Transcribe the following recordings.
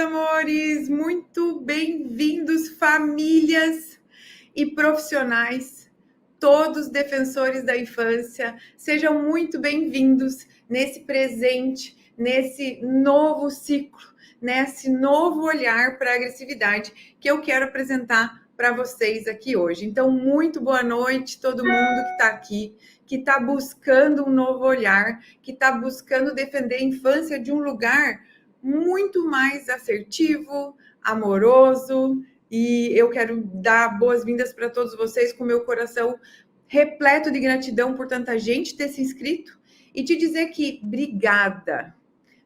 amores! Muito bem-vindos, famílias e profissionais, todos defensores da infância. Sejam muito bem-vindos nesse presente, nesse novo ciclo, nesse novo olhar para a agressividade que eu quero apresentar para vocês aqui hoje. Então, muito boa noite todo mundo que está aqui, que está buscando um novo olhar, que está buscando defender a infância de um lugar muito mais assertivo, amoroso, e eu quero dar boas-vindas para todos vocês com meu coração repleto de gratidão por tanta gente ter se inscrito e te dizer que obrigada.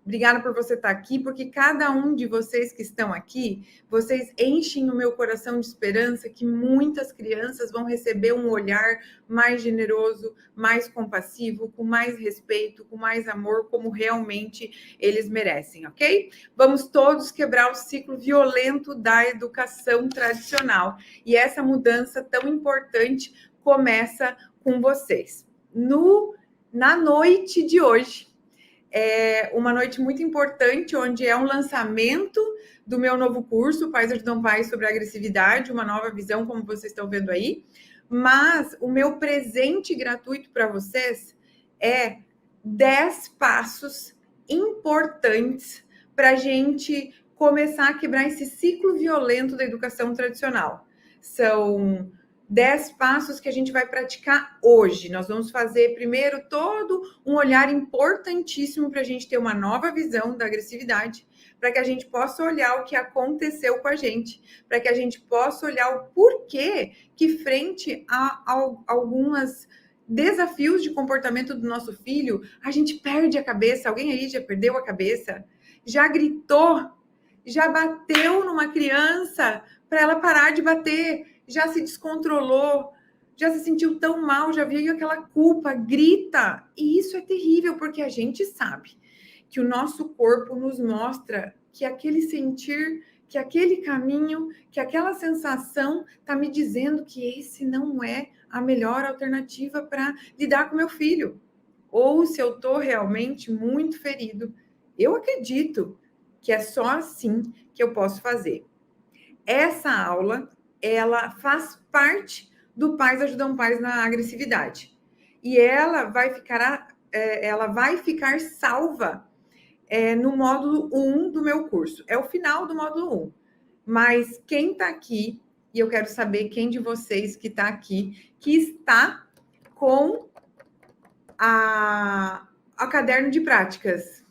Obrigada por você estar aqui, porque cada um de vocês que estão aqui, vocês enchem o meu coração de esperança que muitas crianças vão receber um olhar mais generoso, mais compassivo, com mais respeito, com mais amor, como realmente eles merecem, ok? Vamos todos quebrar o ciclo violento da educação tradicional. E essa mudança tão importante começa com vocês. Na noite de hoje, é uma noite muito importante, onde é um lançamento do meu novo curso, Pais Ajudam Pais sobre Agressividade, uma nova visão, como vocês estão vendo aí. Mas o meu presente gratuito para vocês é 10 passos importantes para a gente começar a quebrar esse ciclo violento da educação tradicional. São 10 passos que a gente vai praticar hoje. Nós vamos fazer primeiro todo um olhar importantíssimo para a gente ter uma nova visão da agressividade, para que a gente possa olhar o que aconteceu com a gente, para que a gente possa olhar o porquê que frente a algumas desafios de comportamento do nosso filho, a gente perde a cabeça. Alguém aí já perdeu a cabeça? Já gritou? Já bateu numa criança para ela parar de bater? Já se descontrolou, já se sentiu tão mal, já veio aquela culpa, grita. E isso é terrível, porque a gente sabe que o nosso corpo nos mostra que aquele sentir, que aquele caminho, que aquela sensação está me dizendo que esse não é a melhor alternativa para lidar com meu filho. Ou se eu estou realmente muito ferido, eu acredito que é só assim que eu posso fazer. Essa aula, ela faz parte do Pais Ajudam Pais na Agressividade. E ela vai ficar salva no módulo 1 do meu curso. É o final do módulo 1. Mas quem está aqui, e eu quero saber quem de vocês que está aqui, que está com a caderno de práticas.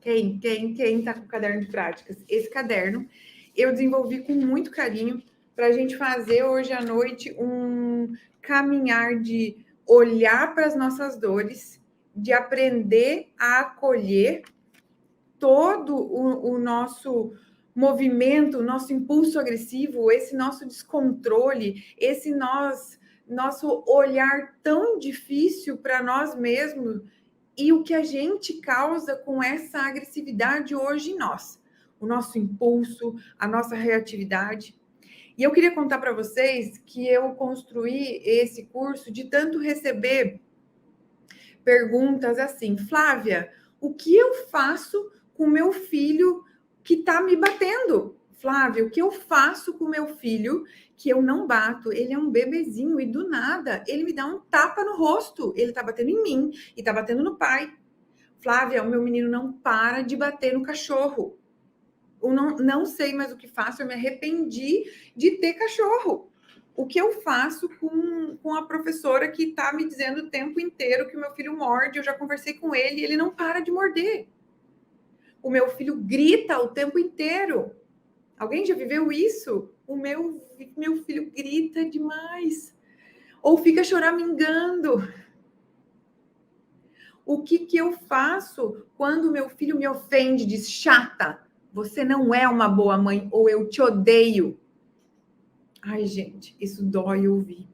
Quem está com o caderno de práticas? Esse caderno eu desenvolvi com muito carinho para a gente fazer hoje à noite um caminhar de olhar para as nossas dores, de aprender a acolher todo o nosso movimento, o nosso impulso agressivo, esse nosso descontrole, esse nosso olhar tão difícil para nós mesmos e o que a gente causa com essa agressividade hoje em nós. O nosso impulso, a nossa reatividade. E eu queria contar para vocês que eu construí esse curso de tanto receber perguntas assim: Flávia, o que eu faço com meu filho que está me batendo? Flávia, o que eu faço com meu filho que eu não bato? Ele é um bebezinho e do nada ele me dá um tapa no rosto. Ele está batendo em mim e está batendo no pai. Flávia, o meu menino não para de bater no cachorro. Eu não sei mais o que faço, eu me arrependi de ter cachorro. O que eu faço com a professora que está me dizendo o tempo inteiro que o meu filho morde? Eu já conversei com ele e ele não para de morder. O meu filho grita o tempo inteiro. Alguém já viveu isso? O meu filho grita demais. Ou fica choramingando. O que eu faço quando meu filho me ofende, diz: chata, você não é uma boa mãe, ou eu te odeio? Ai, gente, isso dói ouvir.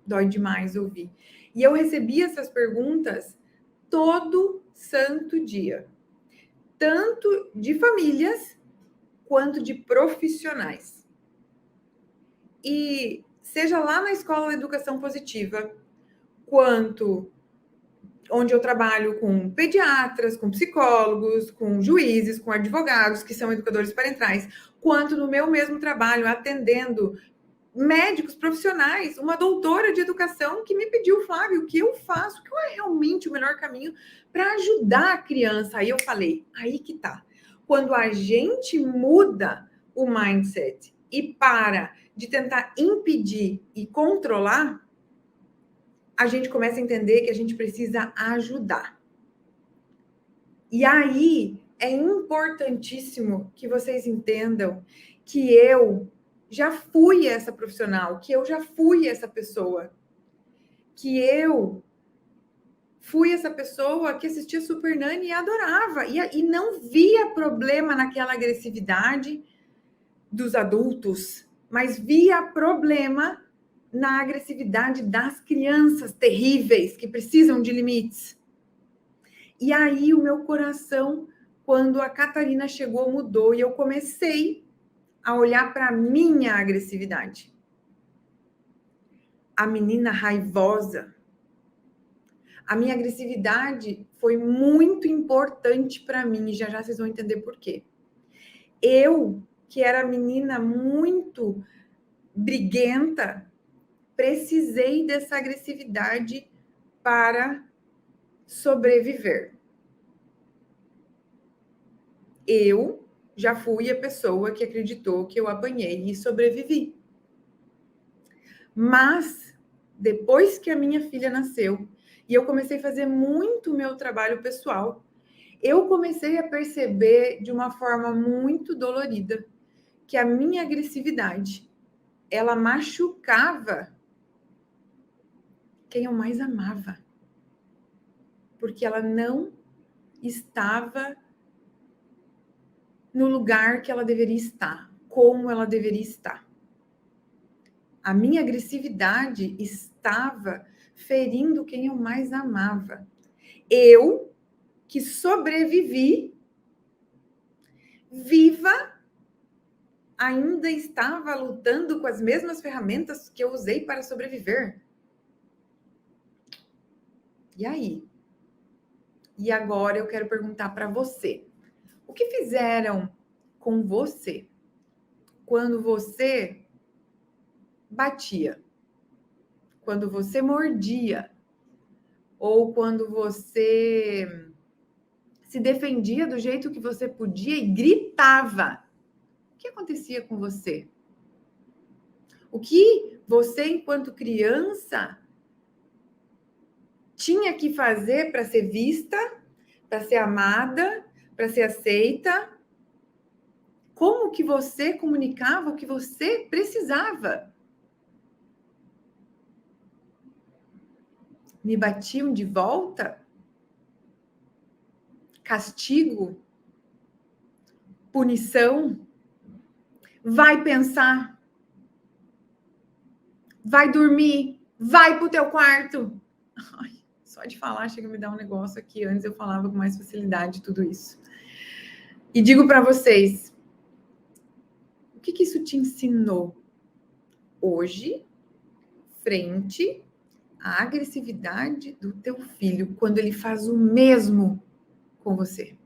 Dói demais ouvir. E eu recebi essas perguntas todo santo dia. Tanto de famílias, quanto de profissionais. E seja lá na escola de educação positiva, quanto onde eu trabalho com pediatras, com psicólogos, com juízes, com advogados, que são educadores parentais, quanto no meu mesmo trabalho, atendendo médicos profissionais, uma doutora de educação que me pediu, Flávio, o que eu faço? Qual é realmente o melhor caminho para ajudar a criança? Aí eu falei, aí que tá. Quando a gente muda o mindset e para de tentar impedir e controlar, a gente começa a entender que a gente precisa ajudar. E aí é importantíssimo que vocês entendam que eu já fui essa profissional, que eu já fui essa pessoa, que eu fui essa pessoa que assistia Super Nanny e adorava, e não via problema naquela agressividade dos adultos, mas via problema na agressividade das crianças terríveis que precisam de limites. E aí o meu coração, quando a Catarina chegou, mudou e eu comecei a olhar para a minha agressividade. A menina raivosa. A minha agressividade foi muito importante para mim, e já já vocês vão entender por quê. Eu, que era menina muito briguenta, precisei dessa agressividade para sobreviver. Eu já fui a pessoa que acreditou que eu apanhei e sobrevivi. Mas, depois que a minha filha nasceu, e eu comecei a fazer muito meu trabalho pessoal, eu comecei a perceber de uma forma muito dolorida que a minha agressividade, ela machucava quem eu mais amava. Porque ela não estava no lugar que ela deveria estar, como ela deveria estar. A minha agressividade estava ferindo quem eu mais amava. Eu, que sobrevivi, viva, ainda estava lutando com as mesmas ferramentas que eu usei para sobreviver. E aí? E agora eu quero perguntar para você. O que fizeram com você quando você batia? Quando você mordia? Ou quando você se defendia do jeito que você podia e gritava? O que acontecia com você? O que você, enquanto criança, tinha que fazer para ser vista, para ser amada, para ser aceita? Como que você comunicava o que você precisava? Me batiam de volta? Castigo? Punição? Vai pensar? Vai dormir? Vai pro teu quarto? Ai, só de falar chega a me dar um negócio aqui. Antes eu falava com mais facilidade tudo isso. E digo para vocês, o que isso te ensinou hoje, frente à agressividade do teu filho, quando ele faz o mesmo com você?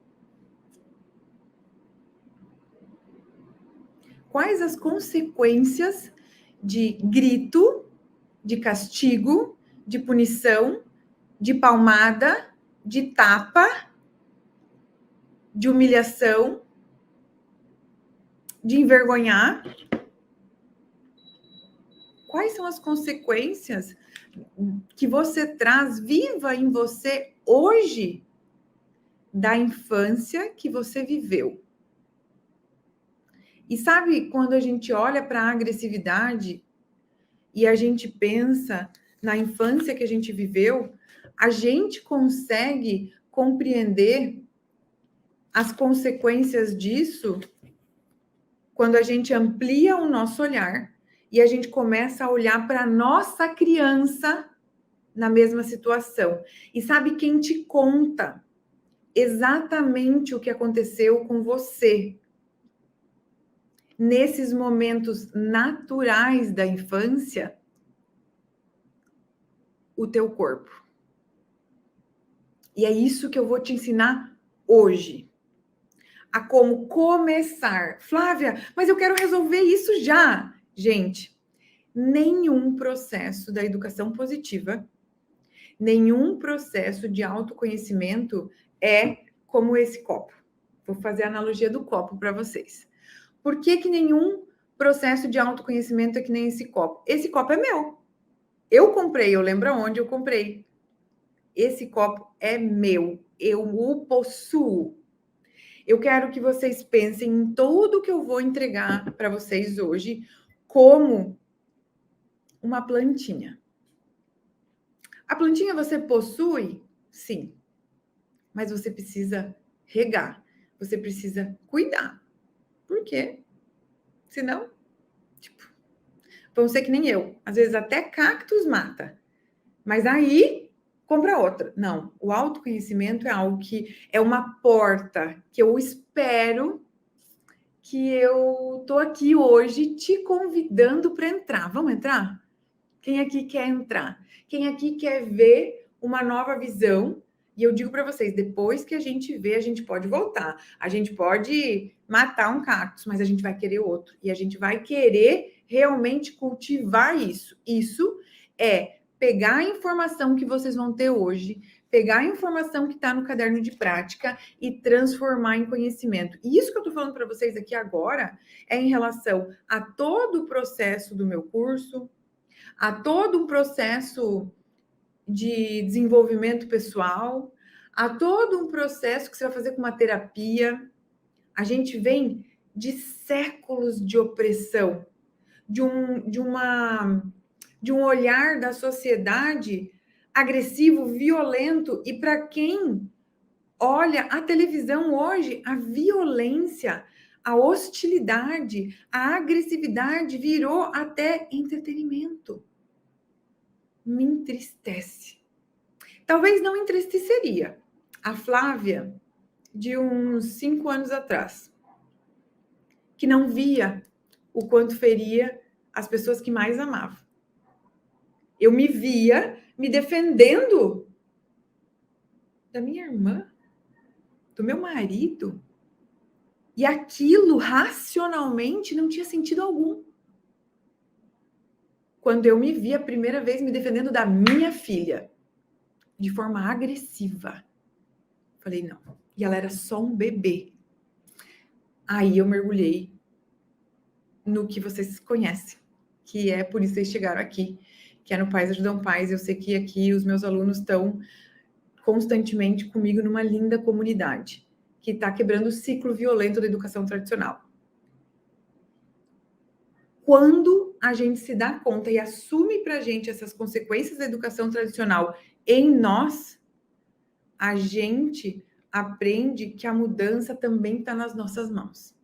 Quais as consequências de grito, de castigo, de punição, de palmada, de tapa, de humilhação, de envergonhar? Quais são as consequências que você traz viva em você hoje da infância que você viveu? E sabe, quando a gente olha para a agressividade e a gente pensa na infância que a gente viveu, a gente consegue compreender as consequências disso quando a gente amplia o nosso olhar e a gente começa a olhar para a nossa criança na mesma situação. E sabe quem te conta exatamente o que aconteceu com você nesses momentos naturais da infância? O teu corpo. E é isso que eu vou te ensinar hoje. A como começar. Flávia, mas eu quero resolver isso já. Gente, nenhum processo da educação positiva, nenhum processo de autoconhecimento é como esse copo. Vou fazer a analogia do copo para vocês. Por que nenhum processo de autoconhecimento é que nem esse copo? Esse copo é meu. Eu comprei, eu lembro aonde eu comprei. Esse copo é meu. Eu o possuo. Eu quero que vocês pensem em tudo que eu vou entregar para vocês hoje como uma plantinha. A plantinha você possui? Sim. Mas você precisa regar. Você precisa cuidar. Por quê? Senão, tipo, vão ser que nem eu. Às vezes até cactus mata. Mas aí, compra outra. Não, o autoconhecimento é algo que é uma porta que eu espero que eu tô aqui hoje te convidando para entrar. Vamos entrar? Quem aqui quer entrar? Quem aqui quer ver uma nova visão? E eu digo para vocês, depois que a gente vê, a gente pode voltar. A gente pode matar um cactus, mas a gente vai querer outro. E a gente vai querer realmente cultivar isso. Isso é pegar a informação que vocês vão ter hoje, pegar a informação que está no caderno de prática e transformar em conhecimento. E isso que eu estou falando para vocês aqui agora é em relação a todo o processo do meu curso, a todo um processo de desenvolvimento pessoal, a todo um processo que você vai fazer com uma terapia. A gente vem de séculos de opressão, de um olhar da sociedade agressivo, violento, e para quem olha a televisão hoje, a violência, a hostilidade, a agressividade virou até entretenimento. Me entristece. Talvez não entristeceria a Flávia de uns 5 anos atrás, que não via o quanto feria as pessoas que mais amava. Eu me via me defendendo da minha irmã, do meu marido, e aquilo racionalmente não tinha sentido algum. Quando eu me vi a primeira vez me defendendo da minha filha, de forma agressiva, falei, não. E ela era só um bebê. Aí eu mergulhei no que vocês conhecem, que é por isso vocês chegaram aqui, que é no Pais Ajudam Pais. Eu sei que aqui os meus alunos estão constantemente comigo numa linda comunidade, que está quebrando o ciclo violento da educação tradicional. Quando a gente se dá conta e assume para a gente essas consequências da educação tradicional em nós, a gente aprende que a mudança também está nas nossas mãos.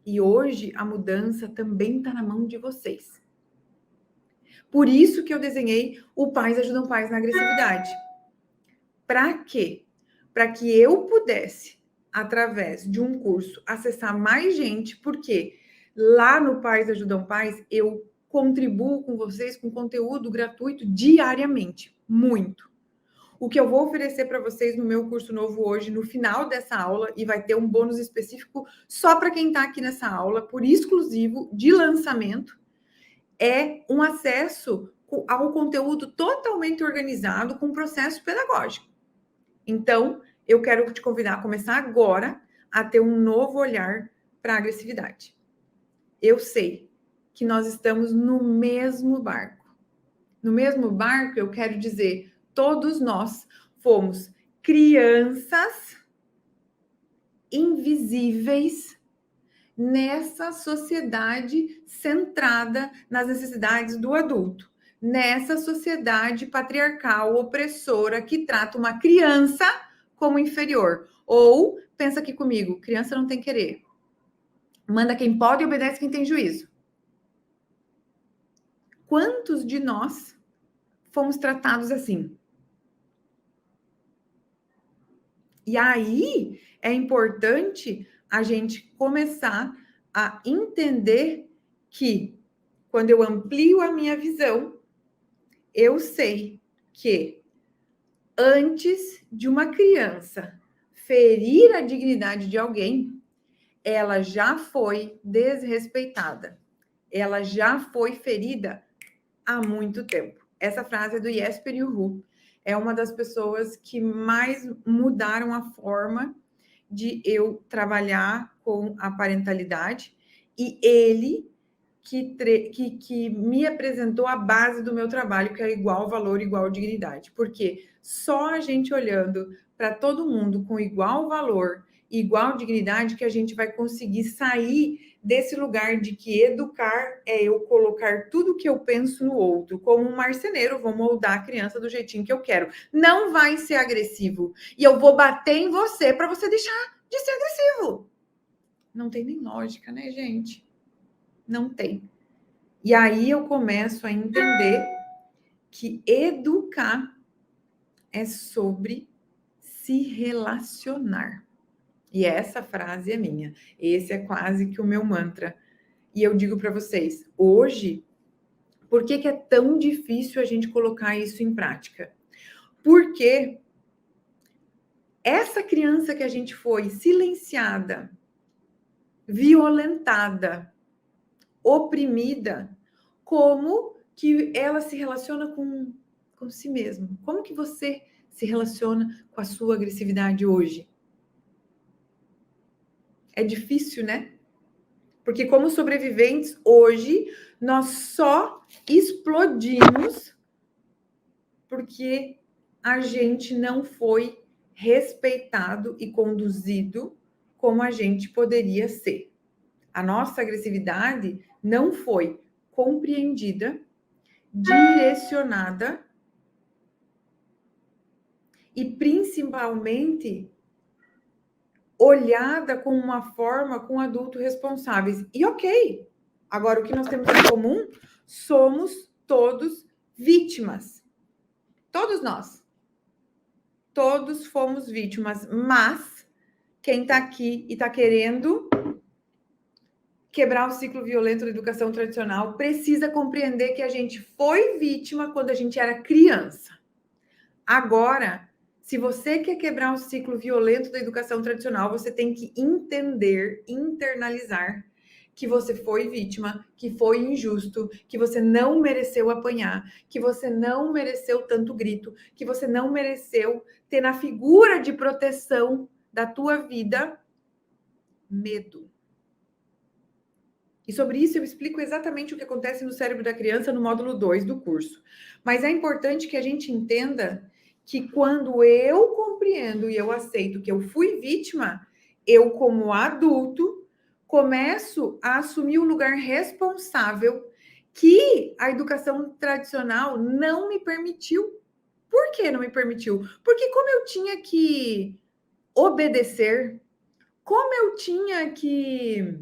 E hoje a mudança também está na mão de vocês. Por isso que eu desenhei o Pais Ajudam Pais na Agressividade. Para quê? Para que eu pudesse, através de um curso, acessar mais gente, porque lá no Pais Ajudam Pais eu contribuo com vocês com conteúdo gratuito diariamente, muito. O que eu vou oferecer para vocês no meu curso novo hoje, no final dessa aula, e vai ter um bônus específico só para quem está aqui nessa aula, por exclusivo de lançamento, é um acesso ao conteúdo totalmente organizado com processo pedagógico. Então, eu quero te convidar a começar agora a ter um novo olhar para a agressividade. Eu sei que nós estamos no mesmo barco. No mesmo barco, eu quero dizer, todos nós fomos crianças invisíveis nessa sociedade centrada nas necessidades do adulto, nessa sociedade patriarcal, opressora, que trata uma criança como inferior. Ou, pensa aqui comigo, criança não tem querer. Manda quem pode e obedece quem tem juízo. Quantos de nós fomos tratados assim? E aí é importante a gente começar a entender que quando eu amplio a minha visão, eu sei que Antes de uma criança ferir a dignidade de alguém, ela já foi desrespeitada. Ela já foi ferida há muito tempo. Essa frase é do Jesper Juhl. É uma das pessoas que mais mudaram a forma de eu trabalhar com a parentalidade. E ele que me apresentou a base do meu trabalho, que é igual valor, igual dignidade. Porque só a gente olhando para todo mundo com igual valor, igual dignidade, que a gente vai conseguir sair desse lugar de que educar é eu colocar tudo que eu penso no outro. Como um marceneiro, vou moldar a criança do jeitinho que eu quero. Não vai ser agressivo. E eu vou bater em você para você deixar de ser agressivo. Não tem nem lógica, né, gente? Não tem. E aí eu começo a entender que educar é sobre se relacionar. E essa frase é minha. Esse é quase que o meu mantra. E eu digo para vocês, hoje, por que é tão difícil a gente colocar isso em prática? Porque essa criança que a gente foi silenciada, violentada, oprimida, como que ela se relaciona com si mesma? Como que você se relaciona com a sua agressividade hoje? É difícil, né? Porque como sobreviventes, hoje, nós só explodimos porque a gente não foi respeitado e conduzido como a gente poderia ser. A nossa agressividade não foi compreendida, direcionada e principalmente olhada com uma forma com adultos responsáveis. E ok, agora o que nós temos em comum, somos todos vítimas. Todos nós. Todos fomos vítimas, mas quem está aqui e está querendo quebrar o ciclo violento da educação tradicional precisa compreender que a gente foi vítima quando a gente era criança. Agora, se você quer quebrar o ciclo violento da educação tradicional, você tem que entender, internalizar que você foi vítima, que foi injusto, que você não mereceu apanhar, que você não mereceu tanto grito, que você não mereceu ter na figura de proteção da tua vida medo. E sobre isso eu explico exatamente o que acontece no cérebro da criança no módulo 2 do curso. Mas é importante que a gente entenda que quando eu compreendo e eu aceito que eu fui vítima, eu, como adulto, começo a assumir o lugar responsável que a educação tradicional não me permitiu. Por que não me permitiu? Porque como eu tinha que obedecer, como eu tinha que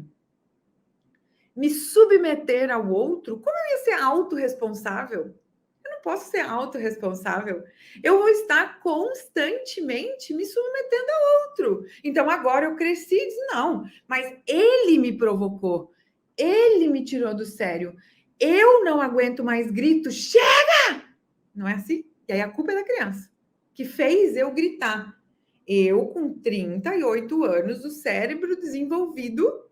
me submeter ao outro, como eu ia ser autorresponsável? Eu não posso ser autorresponsável. Eu vou estar constantemente me submetendo ao outro. Então agora eu cresci e disse, não, mas ele me provocou. Ele me tirou do sério. Eu não aguento mais grito. Chega! Não é assim? E aí a culpa é da criança, que fez eu gritar. Eu, com 38 anos, o cérebro desenvolvido,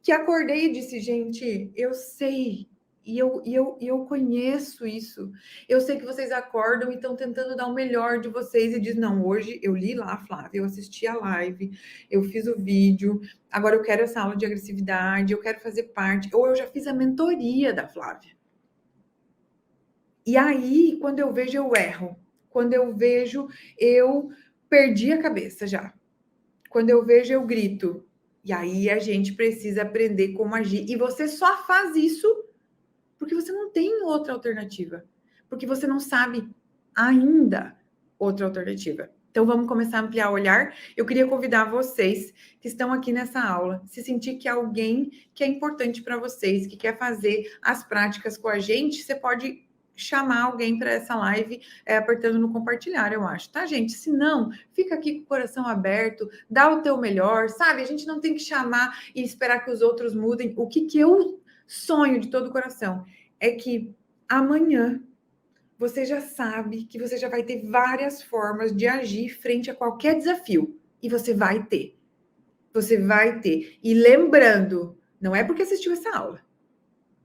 que acordei e disse, gente, eu sei, e eu conheço isso. Eu sei que vocês acordam e estão tentando dar o melhor de vocês e diz, não, hoje eu li lá, Flávia, eu assisti a live, eu fiz o vídeo, agora eu quero essa aula de agressividade, eu quero fazer parte, ou eu já fiz a mentoria da Flávia. E aí, quando eu vejo, eu erro. Quando eu vejo, eu perdi a cabeça já. Quando eu vejo, eu grito. E aí a gente precisa aprender como agir. E você só faz isso porque você não tem outra alternativa. Porque você não sabe ainda outra alternativa. Então vamos começar a ampliar o olhar. Eu queria convidar vocês que estão aqui nessa aula, se sentir que alguém que é importante para vocês, que quer fazer as práticas com a gente, você pode chamar alguém para essa live apertando no compartilhar, eu acho, tá, gente? Se não, fica aqui com o coração aberto, dá o teu melhor, sabe? A gente não tem que chamar e esperar que os outros mudem. O que eu sonho de todo o coração é que amanhã você já sabe que você já vai ter várias formas de agir frente a qualquer desafio. E você vai ter. Você vai ter. E lembrando, não é porque assistiu essa aula.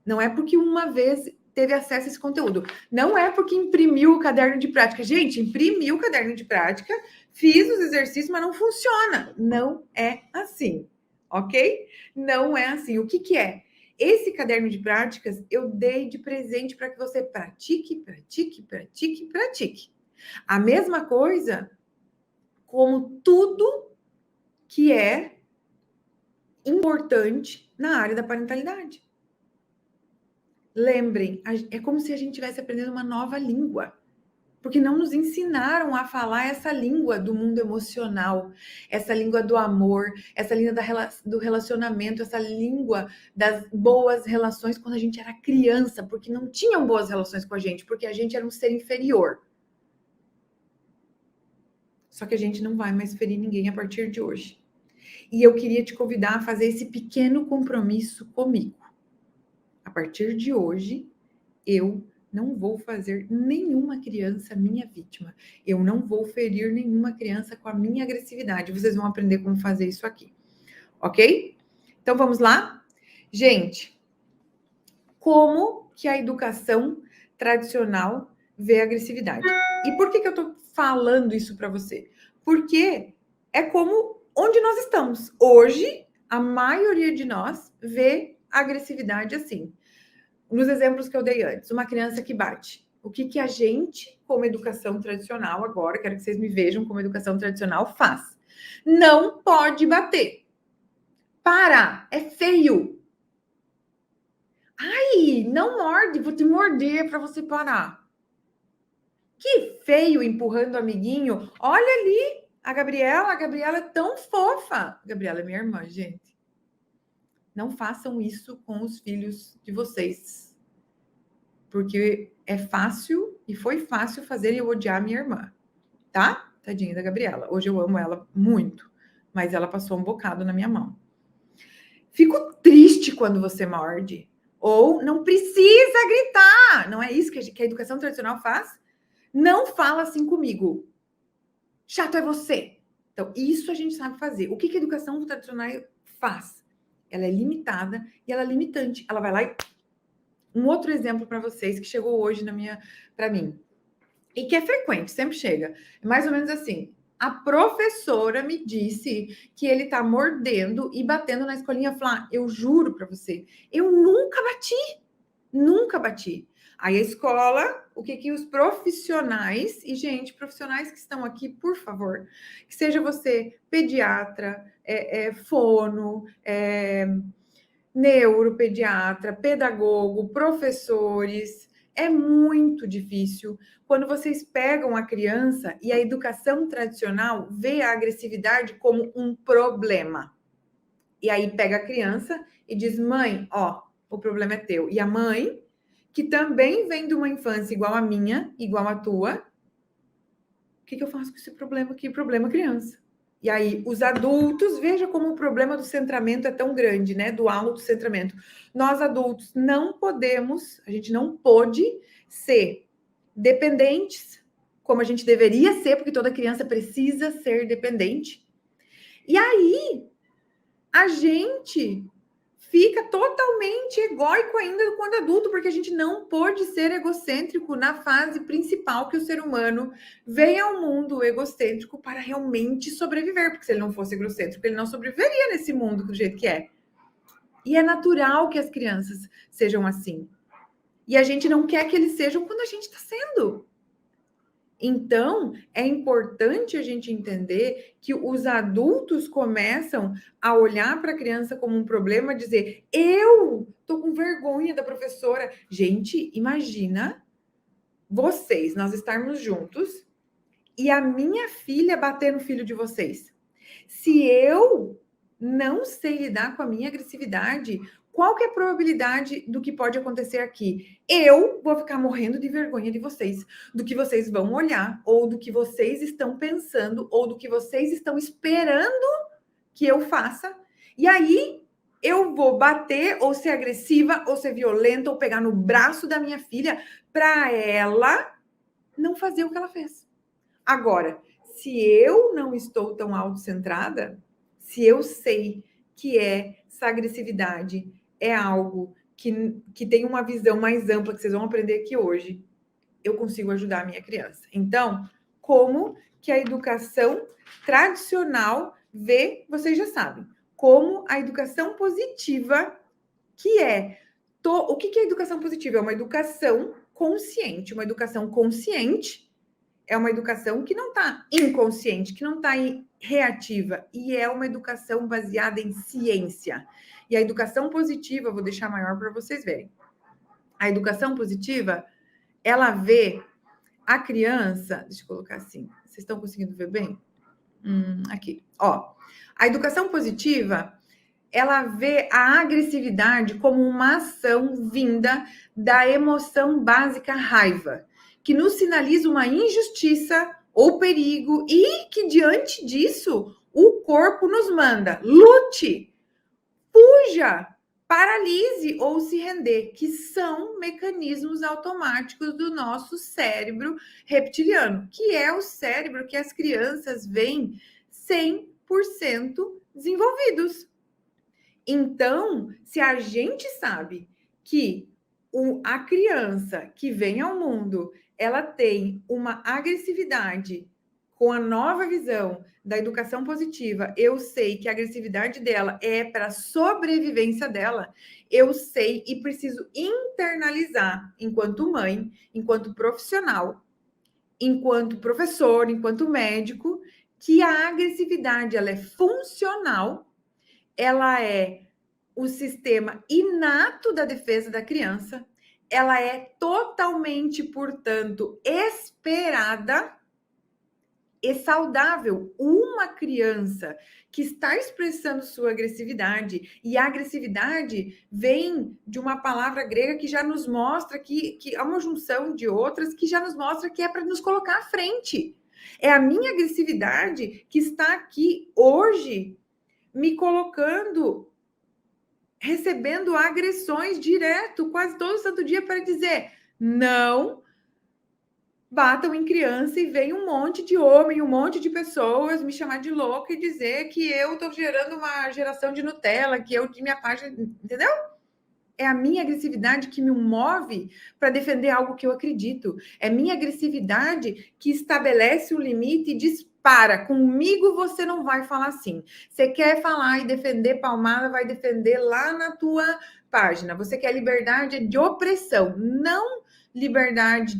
Não é porque uma vez teve acesso a esse conteúdo. Não é porque imprimiu o caderno de prática. Gente, imprimiu o caderno de prática, fiz os exercícios, mas não funciona. Não é assim, ok? Não é assim. O que é? Esse caderno de práticas eu dei de presente para que você pratique, pratique, pratique, pratique. A mesma coisa como tudo que é importante na área da parentalidade. Lembrem, é como se a gente estivesse aprendendo uma nova língua, porque não nos ensinaram a falar essa língua do mundo emocional, essa língua do amor, essa língua do relacionamento, essa língua das boas relações quando a gente era criança, porque não tinham boas relações com a gente, porque a gente era um ser inferior. Só que a gente não vai mais ferir ninguém a partir de hoje. E eu queria te convidar a fazer esse pequeno compromisso comigo. A partir de hoje, eu não vou fazer nenhuma criança minha vítima. Eu não vou ferir nenhuma criança com a minha agressividade. Vocês vão aprender como fazer isso aqui. Ok? Então, vamos lá? Gente, como que a educação tradicional vê a agressividade? E por que eu tô falando isso para você? Porque é como onde nós estamos. Hoje, a maioria de nós vê a agressividade assim. Nos exemplos que eu dei antes, uma criança que bate. O que a gente, como educação tradicional, agora, quero que vocês me vejam como educação tradicional, faz? Não pode bater. Para, é feio. Ai, não morde, vou te morder para você parar. Que feio empurrando o amiguinho. Olha ali, a Gabriela é tão fofa. A Gabriela é minha irmã, gente. Não façam isso com os filhos de vocês. Porque é fácil e foi fácil fazer eu odiar minha irmã, tá? Tadinha da Gabriela. Hoje eu amo ela muito, mas ela passou um bocado na minha mão. Fico triste quando você morde. Ou não precisa gritar. Não é isso que a educação tradicional faz? Não fala assim comigo. Chato é você. Então, isso a gente sabe fazer. O que a educação tradicional faz? Ela é limitada e ela é limitante. Ela vai lá e... Um outro exemplo para vocês que chegou hoje para mim. E que é frequente, sempre chega. É mais ou menos assim. A professora me disse que ele tá mordendo e batendo na escolinha. Falar, eu juro para você, eu nunca bati. Nunca bati. Aí a escola, o que os profissionais, e gente, profissionais que estão aqui, por favor, que seja você pediatra, fono, neuropediatra, pedagogo, professores, é muito difícil quando vocês pegam a criança e a educação tradicional vê a agressividade como um problema. E aí pega a criança e diz, mãe, ó, o problema é teu. E a mãe, que também vem de uma infância igual a minha, igual a tua, o que eu faço com esse problema aqui? Problema criança. E aí, os adultos, veja como o problema do centramento é tão grande, né? Do autocentramento. Nós adultos não podemos, a gente não pode ser dependentes, como a gente deveria ser, porque toda criança precisa ser dependente. E aí, a gente fica totalmente egóico ainda quando adulto, porque a gente não pode ser egocêntrico na fase principal que o ser humano vem ao mundo egocêntrico para realmente sobreviver, porque se ele não fosse egocêntrico, ele não sobreviveria nesse mundo do jeito que é. E é natural que as crianças sejam assim. E a gente não quer que eles sejam quando a gente está sendo. Então, é importante a gente entender que os adultos começam a olhar para a criança como um problema, dizer, eu tô com vergonha da professora. Gente, imagina nós estarmos juntos e a minha filha bater no filho de vocês. Se eu não sei lidar com a minha agressividade, qual que é a probabilidade do que pode acontecer aqui? Eu vou ficar morrendo de vergonha de vocês, do que vocês vão olhar, ou do que vocês estão pensando, ou do que vocês estão esperando que eu faça. E aí eu vou bater, ou ser agressiva, ou ser violenta, ou pegar no braço da minha filha, para ela não fazer o que ela fez. Agora, se eu não estou tão autocentrada, se eu sei que essa agressividade é algo que tem uma visão mais ampla, que vocês vão aprender aqui hoje, eu consigo ajudar a minha criança. Então, como que a educação tradicional vê, vocês já sabem, como a educação positiva, que é... O que é educação positiva? É uma educação consciente. Uma educação consciente é uma educação que não está inconsciente, que não está reativa, e é uma educação baseada em ciência. E a educação positiva, vou deixar maior para vocês verem. A educação positiva, ela vê a criança... Deixa eu colocar assim. Vocês estão conseguindo ver bem? Aqui. Ó, a educação positiva, ela vê a agressividade como uma ação vinda da emoção básica raiva, que nos sinaliza uma injustiça ou perigo e que, diante disso, o corpo nos manda: lute, fuja, paralise ou se render, que são mecanismos automáticos do nosso cérebro reptiliano, que é o cérebro que as crianças veem 100% desenvolvidos. Então, se a gente sabe que a criança que vem ao mundo, ela tem uma agressividade com a nova visão da educação positiva, eu sei que a agressividade dela é para a sobrevivência dela, eu sei e preciso internalizar enquanto mãe, enquanto profissional, enquanto professor, enquanto médico, que a agressividade ela é funcional, ela é o sistema inato da defesa da criança, ela é totalmente, portanto, esperada e saudável. Uma criança que está expressando sua agressividade, e a agressividade vem de uma palavra grega que já nos mostra que é uma junção de outras, que já nos mostra que é para nos colocar à frente. É a minha agressividade que está aqui hoje me colocando, recebendo agressões direto, quase todo santo dia, para dizer: não batam em criança, e vem um monte de homem, um monte de pessoas me chamar de louca e dizer que eu estou gerando uma geração de Nutella, que minha página, entendeu? É a minha agressividade que me move para defender algo que eu acredito. É minha agressividade que estabelece o limite e diz: para, comigo você não vai falar assim. Você quer falar e defender palmada, vai defender lá na tua página. Você quer liberdade de opressão, não liberdade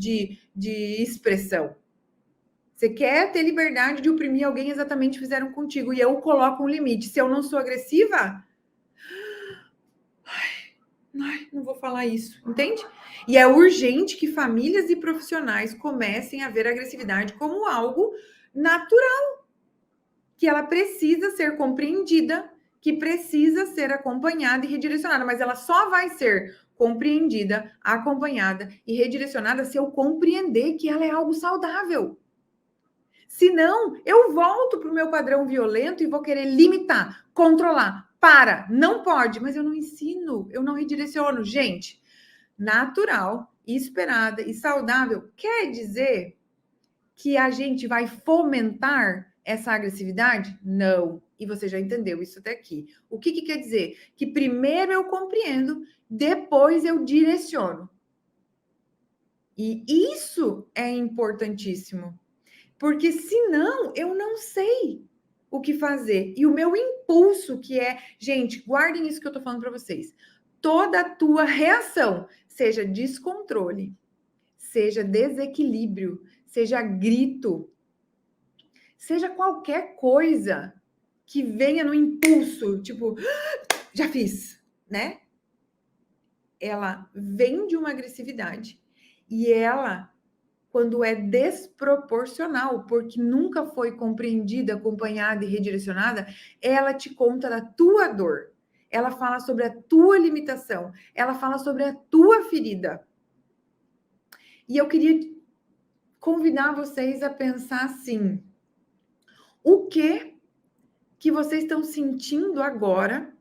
de expressão. Você quer ter liberdade de oprimir alguém, exatamente o que fizeram contigo. E eu coloco um limite. Se eu não sou agressiva... não vou falar isso, entende? E é urgente que famílias e profissionais comecem a ver a agressividade como algo natural, que ela precisa ser compreendida, que precisa ser acompanhada e redirecionada, mas ela só vai ser compreendida, acompanhada e redirecionada se eu compreender que ela é algo saudável. Senão, eu volto para o meu padrão violento e vou querer limitar, controlar. Para, não pode, mas eu não ensino, eu não redireciono. Gente, natural, esperada e saudável quer dizer que a gente vai fomentar essa agressividade? Não. E você já entendeu isso até aqui. O que quer dizer? Que primeiro eu compreendo, depois eu direciono. E isso é importantíssimo. Porque senão eu não sei o que fazer. E o meu impulso, que é... Gente, guardem isso que eu tô falando para vocês. Toda a tua reação, seja descontrole, seja desequilíbrio, seja grito, seja qualquer coisa que venha no impulso, tipo, já fiz, né? Ela vem de uma agressividade. E ela... quando é desproporcional, porque nunca foi compreendida, acompanhada e redirecionada, ela te conta da tua dor. Ela fala sobre a tua limitação. Ela fala sobre a tua ferida. E eu queria convidar vocês a pensar assim: o que vocês estão sentindo agora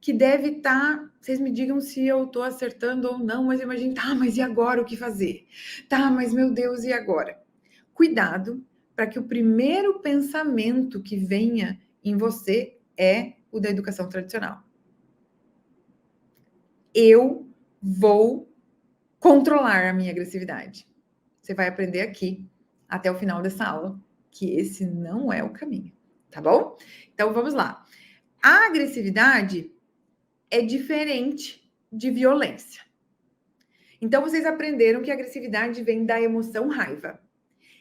que deve estar... Vocês me digam se eu estou acertando ou não, mas eu imagino, tá, mas e agora o que fazer? Tá, mas meu Deus, e agora? Cuidado para que o primeiro pensamento que venha em você é o da educação tradicional. Eu vou controlar a minha agressividade. Você vai aprender aqui, até o final dessa aula, que esse não é o caminho, tá bom? Então, vamos lá. A agressividade é diferente de violência. Então, vocês aprenderam que a agressividade vem da emoção raiva.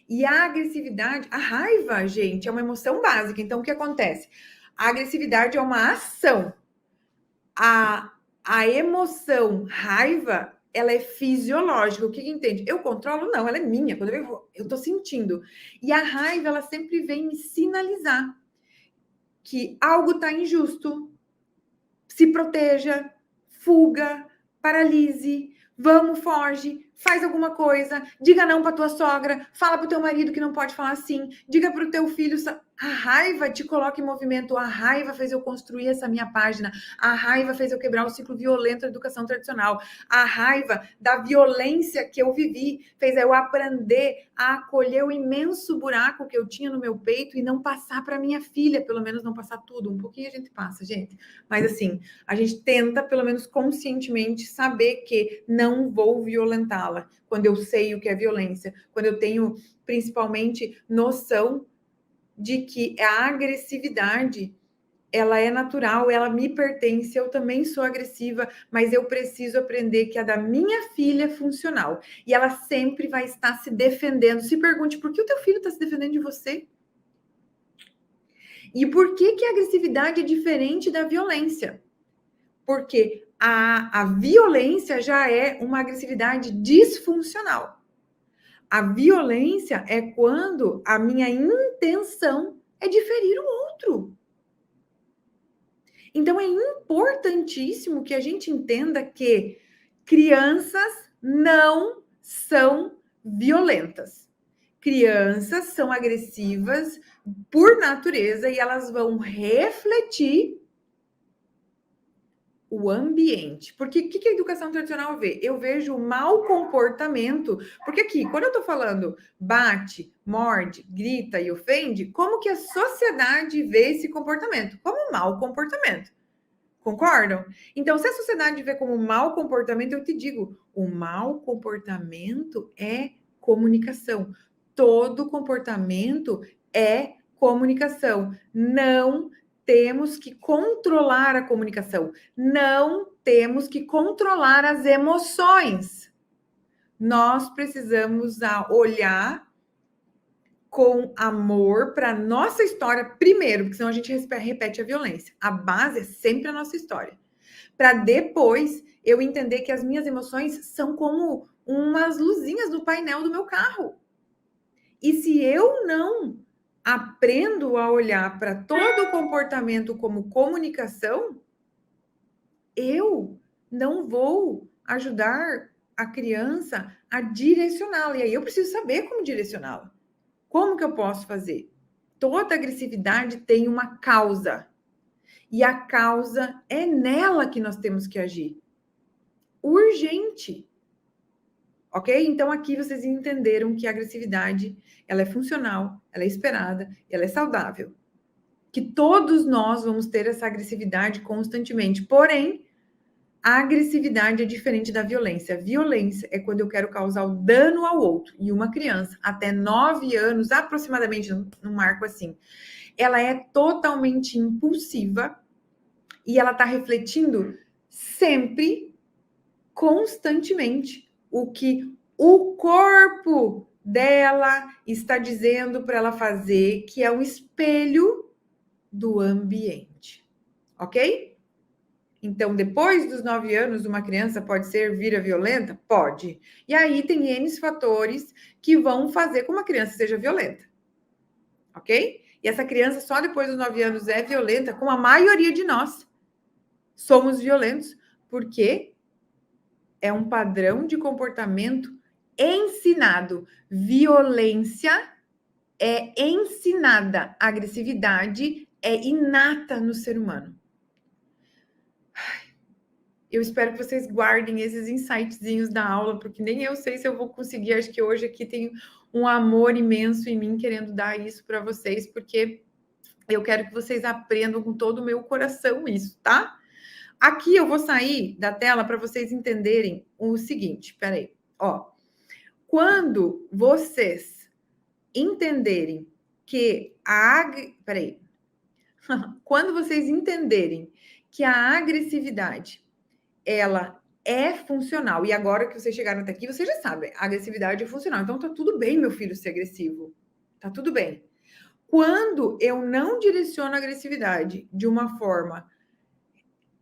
E a agressividade, a raiva, gente, é uma emoção básica. Então, o que acontece? A agressividade é uma ação. A emoção raiva, ela é fisiológica. O que entende? Eu controlo? Não, ela é minha. Quando eu tô sentindo. E a raiva, ela sempre vem me sinalizar que algo tá injusto. Se proteja, fuga, paralise, vamos, foge, faz alguma coisa, diga não para tua sogra, fala pro teu marido que não pode falar assim, diga pro teu filho... A raiva te coloca em movimento, a raiva fez eu construir essa minha página, a raiva fez eu quebrar o ciclo violento da educação tradicional, a raiva da violência que eu vivi fez eu aprender a acolher o imenso buraco que eu tinha no meu peito e não passar para minha filha, pelo menos não passar tudo, um pouquinho a gente passa, gente, mas assim, a gente tenta, pelo menos conscientemente, saber que não vou violentá-la, quando eu sei o que é violência, quando eu tenho, principalmente, noção de que a agressividade, ela é natural, ela me pertence, eu também sou agressiva, mas eu preciso aprender que a da minha filha é funcional. E ela sempre vai estar se defendendo. Se pergunte, por que o teu filho está se defendendo de você? E por que a agressividade é diferente da violência? Porque a violência já é uma agressividade disfuncional. A violência é quando a minha intenção é de ferir o outro. Então, é importantíssimo que a gente entenda que crianças não são violentas. Crianças são agressivas por natureza e elas vão refletir o ambiente. Porque o que a educação tradicional vê? Eu vejo o mau comportamento. Porque aqui, quando eu tô falando bate, morde, grita e ofende, como que a sociedade vê esse comportamento? Como mau comportamento. Concordam? Então, se a sociedade vê como mau comportamento, eu te digo, o mau comportamento é comunicação. Todo comportamento é comunicação. Não temos que controlar a comunicação. Não temos que controlar as emoções. Nós precisamos olhar com amor para nossa história primeiro, porque senão a gente repete a violência. A base é sempre a nossa história. Para depois eu entender que as minhas emoções são como umas luzinhas no painel do meu carro. E se eu não aprendo a olhar para todo o comportamento como comunicação, eu não vou ajudar a criança a direcioná-la. E aí eu preciso saber como direcioná-la. Como que eu posso fazer? Toda agressividade tem uma causa. E a causa é nela que nós temos que agir. Urgente. Ok? Então, aqui vocês entenderam que a agressividade, ela é funcional, ela é esperada, ela é saudável. Que todos nós vamos ter essa agressividade constantemente. Porém, a agressividade é diferente da violência. A violência é quando eu quero causar o dano ao outro. E uma criança, até 9 anos, aproximadamente, num marco assim, ela é totalmente impulsiva e ela está refletindo sempre, constantemente, o que o corpo dela está dizendo para ela fazer, que é um espelho do ambiente. Ok? Então, depois dos 9 anos, uma criança pode vir a violenta? Pode. E aí tem N fatores que vão fazer com que uma criança seja violenta. Ok? E essa criança só depois dos 9 anos é violenta, como a maioria de nós somos violentos, porque é um padrão de comportamento ensinado. Violência é ensinada, agressividade é inata no ser humano. Eu espero que vocês guardem esses insightzinhos da aula, porque nem eu sei se eu vou conseguir. Acho que hoje aqui tem um amor imenso em mim querendo dar isso para vocês, porque eu quero que vocês aprendam com todo o meu coração isso, tá? Aqui eu vou sair da tela para vocês entenderem o seguinte, peraí, ó. Quando vocês entenderem que quando vocês entenderem que a agressividade, ela é funcional, e agora que vocês chegaram até aqui, vocês já sabem, a agressividade é funcional. Então tá tudo bem, meu filho, ser agressivo. Tá tudo bem. Quando eu não direciono a agressividade de uma forma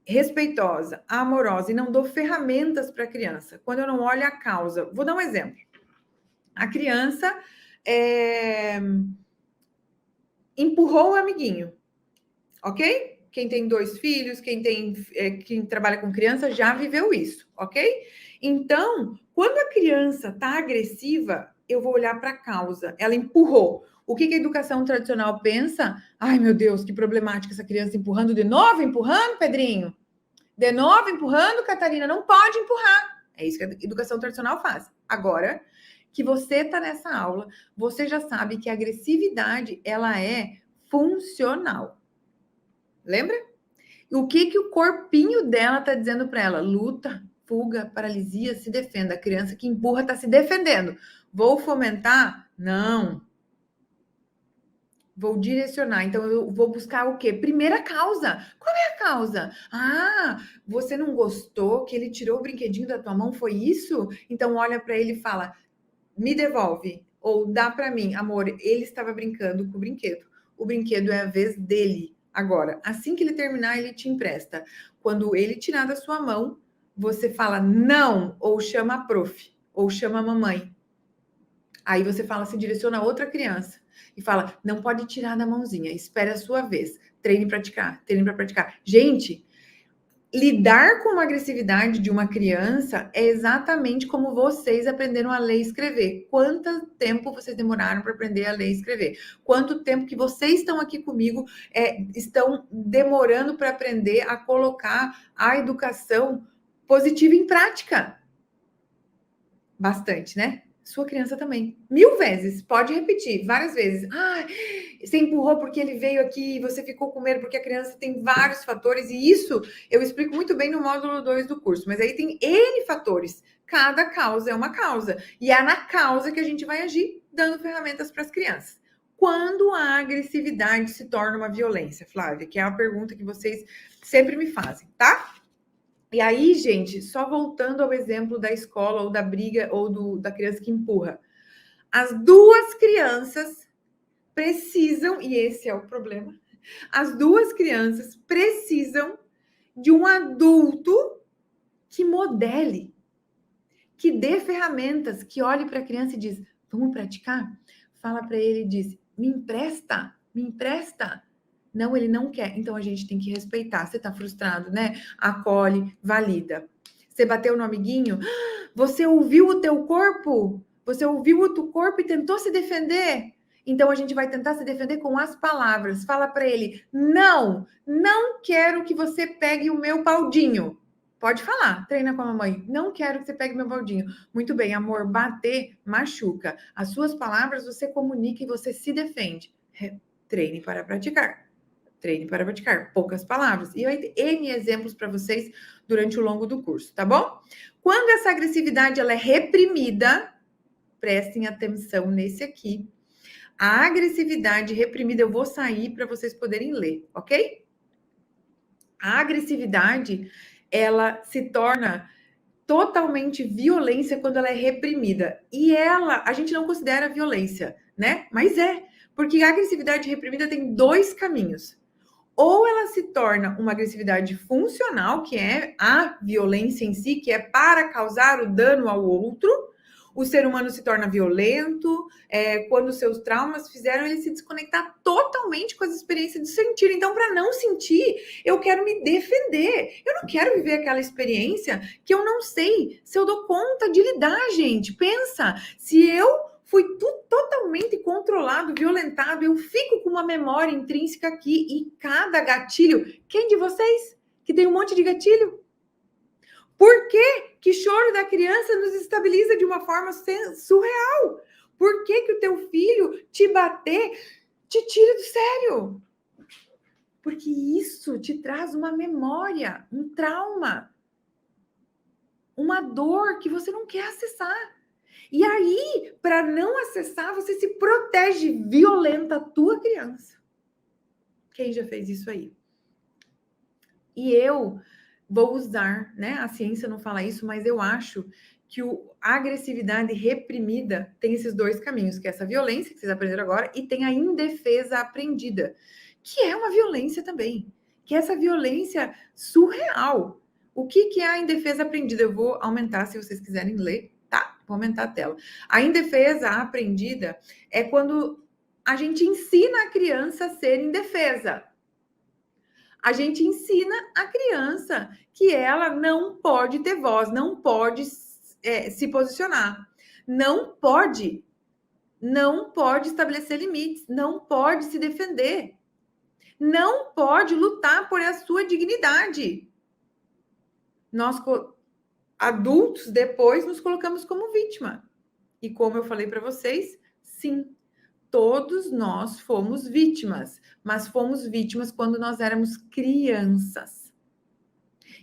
respeitosa, amorosa e não dou ferramentas para a criança, quando eu não olho a causa, vou dar um exemplo. A criança empurrou o amiguinho, ok? Quem tem 2 filhos, quem trabalha com criança já viveu isso, ok? Então, quando a criança está agressiva, eu vou olhar para a causa. Ela empurrou. O que a educação tradicional pensa? Ai, meu Deus, que problemática essa criança empurrando de novo, empurrando, Pedrinho? De novo, empurrando, Catarina? Não pode empurrar. É isso que a educação tradicional faz. Agora que você está nessa aula, você já sabe que a agressividade, ela é funcional. Lembra? O que o corpinho dela está dizendo para ela? Luta, fuga, paralisia, se defenda. A criança que empurra está se defendendo. Vou fomentar? Não. Vou direcionar. Então, eu vou buscar o quê? Primeira causa. Qual é a causa? Ah, você não gostou que ele tirou o brinquedinho da tua mão? Foi isso? Então, olha para ele e fala, me devolve. Ou dá para mim. Amor, ele estava brincando com o brinquedo. O brinquedo é a vez dele. Agora, assim que ele terminar, ele te empresta. Quando ele tirar da sua mão, você fala não, ou chama a prof, ou chama a mamãe. Aí você fala, se direciona a outra criança e fala, não pode tirar da mãozinha, espere a sua vez, treine para praticar. Gente, lidar com a agressividade de uma criança é exatamente como vocês aprenderam a ler e escrever. Quanto tempo vocês demoraram para aprender a ler e escrever? Quanto tempo que vocês estão aqui comigo estão demorando para aprender a colocar a educação positiva em prática? Bastante, né? Sua criança também. 1000 vezes. Pode repetir várias vezes. Ah, você empurrou porque ele veio aqui, você ficou com medo porque a criança tem vários fatores, e isso eu explico muito bem no módulo 2 do curso, mas aí tem N fatores. Cada causa é uma causa. E é na causa que a gente vai agir, dando ferramentas para as crianças. Quando a agressividade se torna uma violência, Flávia? Que é uma pergunta que vocês sempre me fazem, tá? E aí, gente, só voltando ao exemplo da escola, ou da briga, ou da criança que empurra. As duas crianças precisam, e esse é o problema, as duas crianças precisam de um adulto que modele, que dê ferramentas, que olhe para a criança e diz, vamos praticar? Fala para ele e diz, me empresta, me empresta. Não, ele não quer. Então, a gente tem que respeitar. Você está frustrado, né? Acolhe, valida. Você bateu no amiguinho? Você ouviu o teu corpo? Você ouviu o teu corpo e tentou se defender? Então, a gente vai tentar se defender com as palavras. Fala para ele, não quero que você pegue o meu baldinho. Pode falar, treina com a mamãe. Não quero que você pegue meu baldinho. Muito bem, amor, bater machuca. As suas palavras você comunica e você se defende. Treine para praticar. Treine para praticar, poucas palavras. E eu tenho N exemplos para vocês durante o longo do curso, tá bom? Quando essa agressividade ela é reprimida, prestem atenção nesse aqui. A agressividade reprimida, eu vou sair para vocês poderem ler, ok? A agressividade, ela se torna totalmente violência quando ela é reprimida. E a gente não considera violência, né? Mas porque a agressividade reprimida tem 2 caminhos. Ou ela se torna uma agressividade funcional, que é a violência em si, que é para causar o dano ao outro. O ser humano se torna violento, quando seus traumas fizeram ele se desconectar totalmente com as experiências de sentir. Então, para não sentir, eu quero me defender. Eu não quero viver aquela experiência que eu não sei se eu dou conta de lidar, gente. Pensa, se eu fui totalmente controlado, violentado, eu fico com uma memória intrínseca aqui e cada gatilho. Quem de vocês que tem um monte de gatilho? Por que choro da criança nos estabiliza de uma forma surreal? Por que o teu filho te bater te tira do sério? Porque isso te traz uma memória, um trauma, uma dor que você não quer acessar. E aí, para não acessar, você se protege, violenta a tua criança. Quem já fez isso aí? E eu vou usar, né? A ciência não fala isso, mas eu acho que a agressividade reprimida tem esses dois caminhos, que é essa violência que vocês aprenderam agora, e tem a indefesa aprendida, que é uma violência também, que é essa violência surreal. O que é a indefesa aprendida? Eu vou aumentar, se vocês quiserem ler, tá? Vou aumentar a tela. A indefesa aprendida é quando a gente ensina a criança a ser indefesa. A gente ensina a criança que ela não pode ter voz, não pode se posicionar, não pode estabelecer limites, não pode se defender, não pode lutar por a sua dignidade. Nós, adultos, depois nos colocamos como vítima. E como eu falei para vocês, sim, todos nós fomos vítimas, mas fomos vítimas quando nós éramos crianças.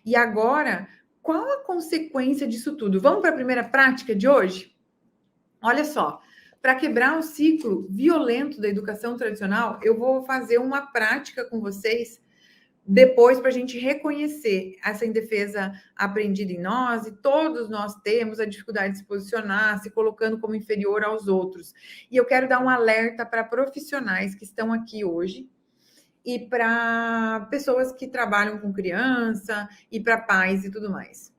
E agora, qual a consequência disso tudo? Vamos para a primeira prática de hoje? Olha só, para quebrar o ciclo violento da educação tradicional, eu vou fazer uma prática com vocês depois para a gente reconhecer essa indefesa aprendida em nós, e todos nós temos a dificuldade de se posicionar, se colocando como inferior aos outros. E eu quero dar um alerta para profissionais que estão aqui hoje e para pessoas que trabalham com criança e para pais e tudo mais.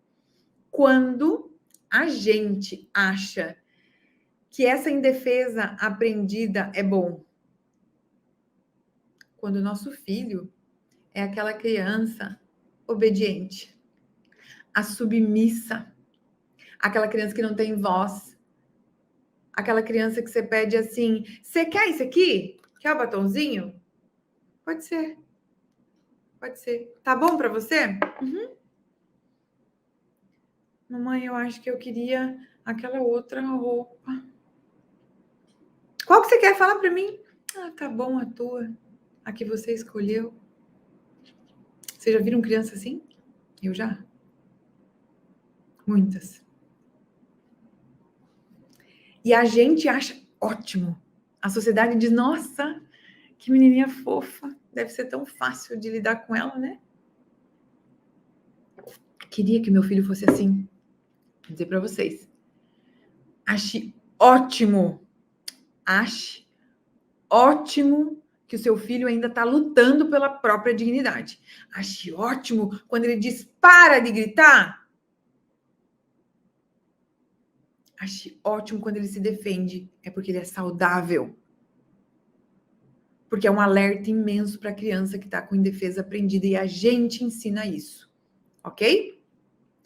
Quando a gente acha que essa indefesa aprendida é bom, quando o nosso filho é aquela criança obediente, a submissa, aquela criança que não tem voz, aquela criança que você pede assim: você quer isso aqui? Quer o batonzinho? Pode ser. Pode ser. Tá bom para você? Uhum. Mamãe, eu acho que eu queria aquela outra roupa. Qual que você quer? Falar para mim? Ah, tá bom, a tua. A que você escolheu. Vocês já viram criança assim? Eu já. Muitas. E a gente acha ótimo. A sociedade diz, nossa, que menininha fofa. Deve ser tão fácil de lidar com ela, né? Queria que meu filho fosse assim. Vou dizer para vocês. Ache ótimo. Ache ótimo que o seu filho ainda está lutando pela própria dignidade. Ache ótimo quando ele diz para de gritar. Ache ótimo quando ele se defende. É porque ele é saudável. Porque é um alerta imenso para a criança que está com indefesa aprendida e a gente ensina isso. Ok?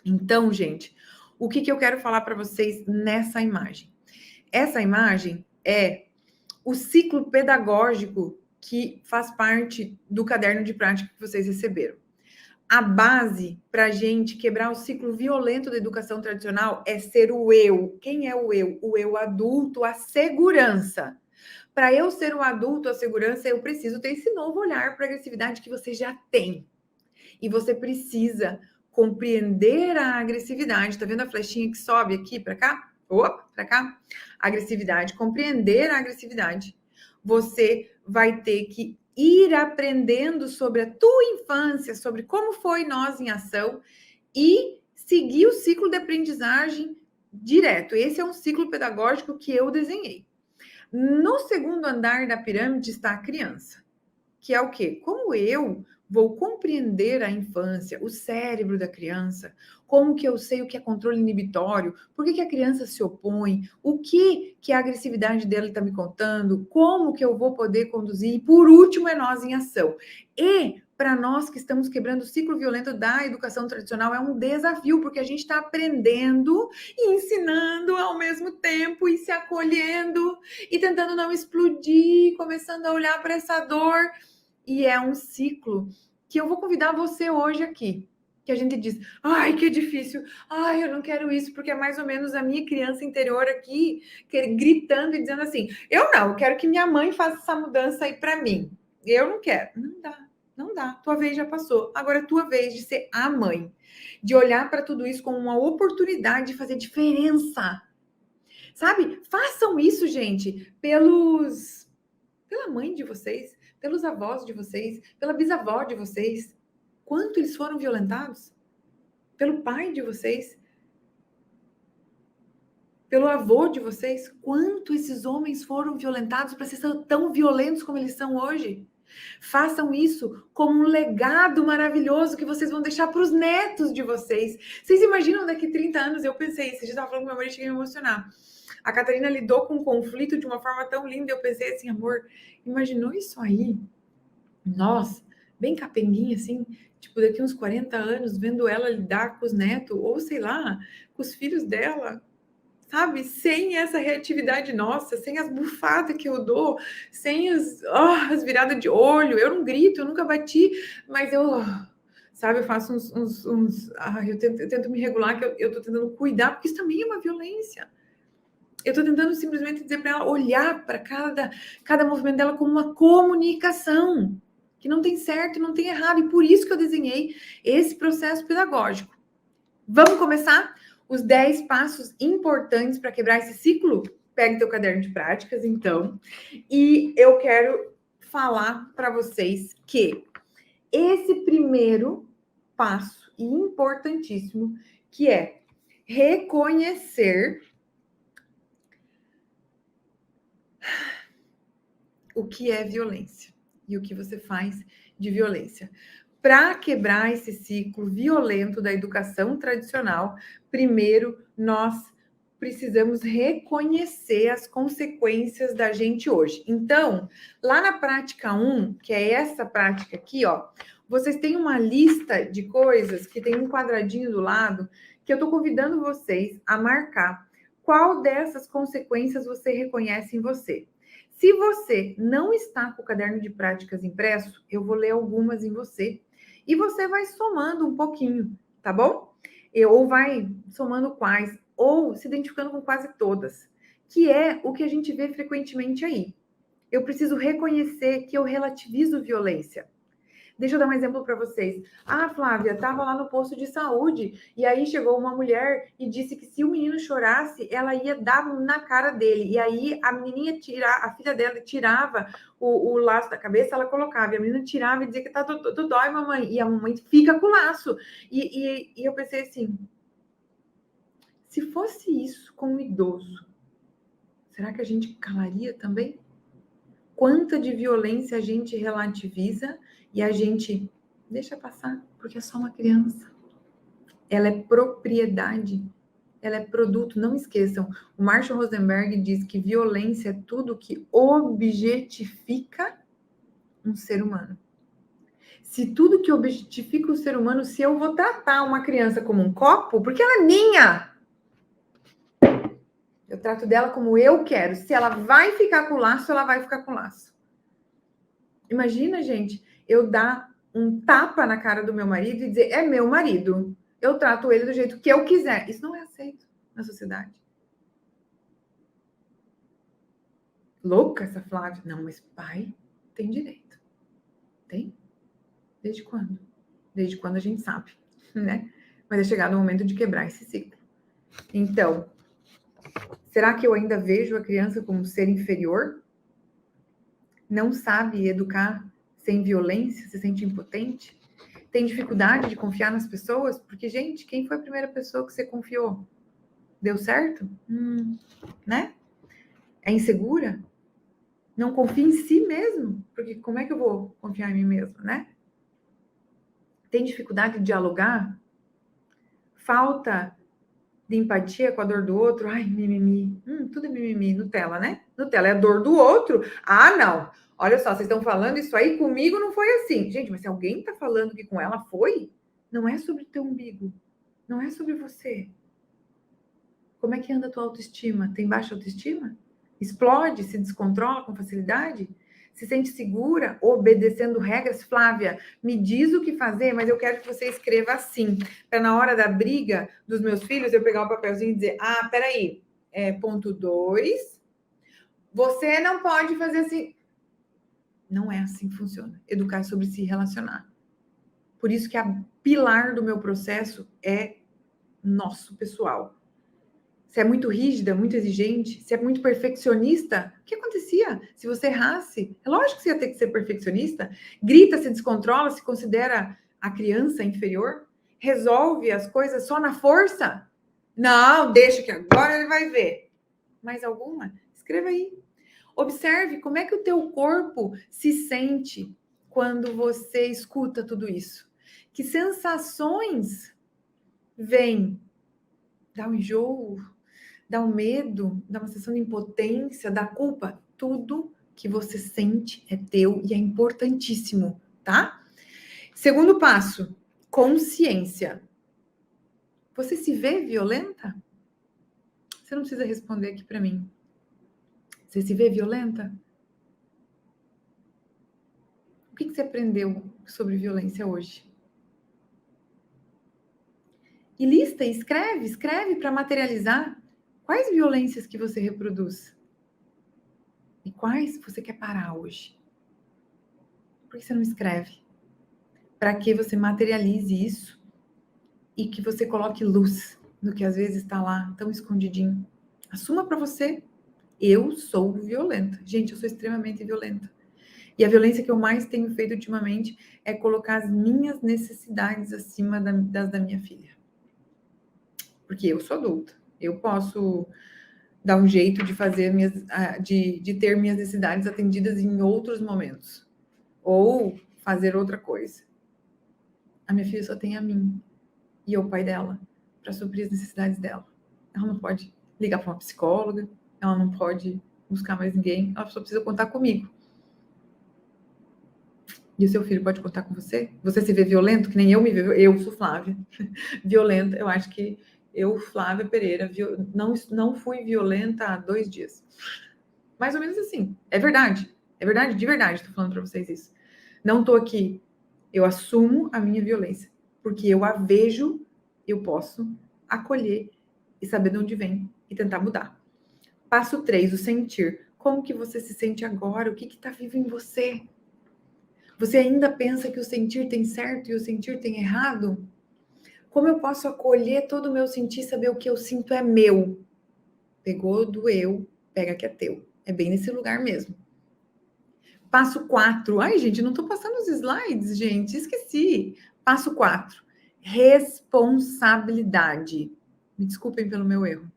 Então, gente, o que eu quero falar para vocês nessa imagem? Essa imagem é o ciclo pedagógico que faz parte do caderno de prática que vocês receberam. A base para a gente quebrar o ciclo violento da educação tradicional é ser o eu. Quem é o eu? O eu adulto, a segurança. Para eu ser um adulto, a segurança, eu preciso ter esse novo olhar para a agressividade que você já tem. E você precisa compreender a agressividade. Tá vendo a flechinha que sobe aqui para cá? Opa, para cá. Agressividade, compreender a agressividade. Você vai ter que ir aprendendo sobre a tua infância, sobre como foi nós em ação e seguir o ciclo de aprendizagem direto. Esse é um ciclo pedagógico que eu desenhei. No segundo andar da pirâmide está a criança, que é o quê? Como eu vou compreender a infância, o cérebro da criança, como que eu sei o que é controle inibitório, por que a criança se opõe, o que a agressividade dela está me contando, como que eu vou poder conduzir, e por último é nós em ação. E para nós que estamos quebrando o ciclo violento da educação tradicional é um desafio, porque a gente está aprendendo e ensinando ao mesmo tempo e se acolhendo e tentando não explodir, começando a olhar para essa dor. E é um ciclo que eu vou convidar você hoje aqui. que a gente diz, ai, que difícil, ai, eu não quero isso, porque é mais ou menos a minha criança interior aqui, gritando e dizendo assim, eu quero que minha mãe faça essa mudança aí para mim. Eu não quero. Não dá, não dá. Tua vez já passou. Agora é tua vez de ser a mãe, de olhar para tudo isso como uma oportunidade de fazer diferença. Sabe? Façam isso, gente, pela mãe de vocês, pelos avós de vocês, pela bisavó de vocês. Quanto eles foram violentados? Pelo pai de vocês? Pelo avô de vocês? Quanto esses homens foram violentados para ser tão violentos como eles são hoje? Façam isso como um legado maravilhoso que vocês vão deixar para os netos de vocês. Vocês imaginam daqui 30 anos? Eu pensei, você já estava falando com meu marido, cheguei a me emocionar. A Catarina lidou com o conflito de uma forma tão linda. Eu pensei assim, amor, imaginou isso aí? Nós, bem capenguinha assim, tipo, daqui uns 40 anos, vendo ela lidar com os netos, ou sei lá, com os filhos dela, sabe? Sem essa reatividade nossa, sem as bufadas que eu dou, sem as viradas de olho. Eu não grito, eu nunca bati, mas sabe, eu faço eu tento me regular, que eu tô tentando cuidar, porque isso também é uma violência. Eu tô tentando simplesmente dizer para ela olhar para cada movimento dela como uma comunicação, que não tem certo, não tem errado, e por isso que eu desenhei esse processo pedagógico. Vamos começar? Os 10 passos importantes para quebrar esse ciclo? Pegue teu caderno de práticas, então, e eu quero falar para vocês que esse primeiro passo, importantíssimo, que é reconhecer o que é violência e o que você faz de violência. Para quebrar esse ciclo violento da educação tradicional, primeiro nós precisamos reconhecer as consequências da gente hoje. Então, lá na prática 1, que é essa prática aqui, ó, vocês têm uma lista de coisas que tem um quadradinho do lado que eu estou convidando vocês a marcar qual dessas consequências você reconhece em você. Se você não está com o caderno de práticas impresso, eu vou ler algumas em você e você vai somando um pouquinho, tá bom? Ou vai somando quais, ou se identificando com quase todas, que é o que a gente vê frequentemente aí. Eu preciso reconhecer que eu relativizo violência. Deixa eu dar um exemplo para vocês. Ah, Flávia, estava lá no posto de saúde e aí chegou uma mulher e disse que se o menino chorasse, ela ia dar na cara dele. E aí a menininha a filha dela tirava o laço da cabeça, ela colocava. E a menina tirava e dizia que tá tudo dói, mamãe. E a mamãe fica com o laço. E eu pensei assim, se fosse isso com um idoso, será que a gente calaria também? Quanta de violência a gente relativiza e a gente deixa passar, porque é só uma criança. Ela é propriedade, ela é produto. Não esqueçam, o Marshall Rosenberg diz que violência é tudo que objetifica um ser humano. Se tudo que objetifica o ser humano, se eu vou tratar uma criança como um copo, porque ela é minha, eu trato dela como eu quero. Se ela vai ficar com o laço, ela vai ficar com o laço. Imagina, gente, eu dar um tapa na cara do meu marido e dizer, é meu marido. Eu trato ele do jeito que eu quiser. Isso não é aceito na sociedade. Louca essa Flávia. Não, mas pai tem direito. Tem? Desde quando? Desde quando a gente sabe, né? Mas é chegado o momento de quebrar esse ciclo. Então, será que eu ainda vejo a criança como um ser inferior? Não sabe educar sem violência? Se sente impotente? Tem dificuldade de confiar nas pessoas? Porque, gente, quem foi a primeira pessoa que você confiou? Deu certo? Né? É insegura? Não confia em si mesmo? Porque como é que eu vou confiar em mim mesmo, né? Tem dificuldade de dialogar? Falta de empatia com a dor do outro? Ai, mimimi. Tudo é mimimi. Nutella, né? Nutella é a dor do outro. Ah, não. Olha só, vocês estão falando isso aí, comigo não foi assim. Gente, mas se alguém está falando que com ela foi, não é sobre teu umbigo. Não é sobre você. Como é que anda a tua autoestima? Tem baixa autoestima? Explode, se descontrola com facilidade? Se sente segura obedecendo regras? Flávia, me diz o que fazer, mas eu quero que você escreva assim, para na hora da briga dos meus filhos, eu pegar o papelzinho e dizer, peraí, ponto 2, você não pode fazer assim. Não é assim que funciona. Educar é sobre se relacionar. Por isso que a pilar do meu processo é nosso, pessoal. Se é muito rígida, muito exigente, se é muito perfeccionista, o que acontecia? Se você errasse, é lógico que você ia ter que ser perfeccionista. Grita, se descontrola, se considera a criança inferior. Resolve as coisas só na força. Não, deixa que agora ele vai ver. Mais alguma? Escreva aí. Observe como é que o teu corpo se sente quando você escuta tudo isso. Que sensações vêm? Dá um enjoo? Dá um medo, dá uma sensação de impotência, dá culpa. Tudo que você sente é teu e é importantíssimo, tá? Segundo passo, consciência. Você se vê violenta? Você não precisa responder aqui para mim. Você se vê violenta? O que você aprendeu sobre violência hoje? E lista, escreve para materializar quais violências que você reproduz. E quais você quer parar hoje? Por que você não escreve? Para que você materialize isso e que você coloque luz no que às vezes está lá tão escondidinho. Assuma para você, eu sou violenta. Gente, eu sou extremamente violenta. E a violência que eu mais tenho feito ultimamente é colocar as minhas necessidades acima das da minha filha. Porque eu sou adulta. Eu posso dar um jeito de fazer de ter minhas necessidades atendidas em outros momentos. Ou fazer outra coisa. A minha filha só tem a mim e o pai dela para suprir as necessidades dela. Ela não pode ligar para uma psicóloga, ela não pode buscar mais ninguém, ela só precisa contar comigo. E o seu filho pode contar com você? Você se vê violento, que nem eu me vejo? Eu sou Flávia. Violenta, eu acho que eu, Flávia Pereira, não fui violenta há 2 dias. Mais ou menos assim. É verdade, de verdade, estou falando para vocês isso. Não estou aqui. Eu assumo a minha violência, porque eu a vejo, eu posso acolher e saber de onde vem e tentar mudar. Passo 3, o sentir. Como que você se sente agora? O que está vivo em você? Você ainda pensa que o sentir tem certo e o sentir tem errado? Como eu posso acolher todo o meu sentir e saber o que eu sinto é meu? Pegou do eu, pega que é teu. É bem nesse lugar mesmo. Passo 4. Ai, gente, não estou passando os slides, gente. Esqueci. Passo 4. Responsabilidade. Me desculpem pelo meu erro.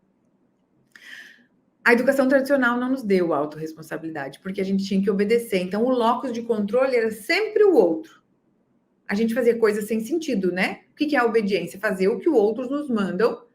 A educação tradicional não nos deu autorresponsabilidade, porque a gente tinha que obedecer. Então, o locus de controle era sempre o outro. A gente fazia coisas sem sentido, né? O que é a obediência? Fazer o que os outros nos mandam.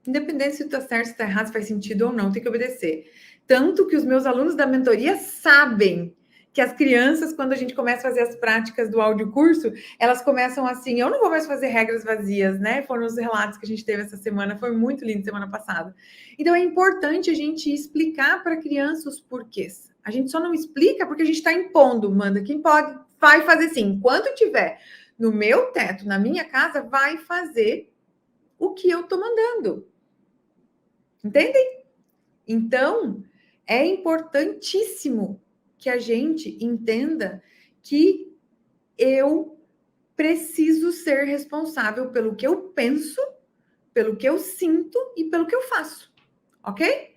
Independente se está certo, se está errado, se faz sentido ou não, tem que obedecer. Tanto que os meus alunos da mentoria sabem que as crianças, quando a gente começa a fazer as práticas do audiocurso, elas começam assim, eu não vou mais fazer regras vazias, né? Foram os relatos que a gente teve essa semana, foi muito lindo semana passada. Então, é importante a gente explicar para a criança os porquês. A gente só não explica porque a gente está impondo, manda quem pode, vai fazer sim. Enquanto tiver no meu teto, na minha casa, vai fazer o que eu estou mandando. Entendem? Então, é importantíssimo que a gente entenda que eu preciso ser responsável pelo que eu penso, pelo que eu sinto e pelo que eu faço, ok?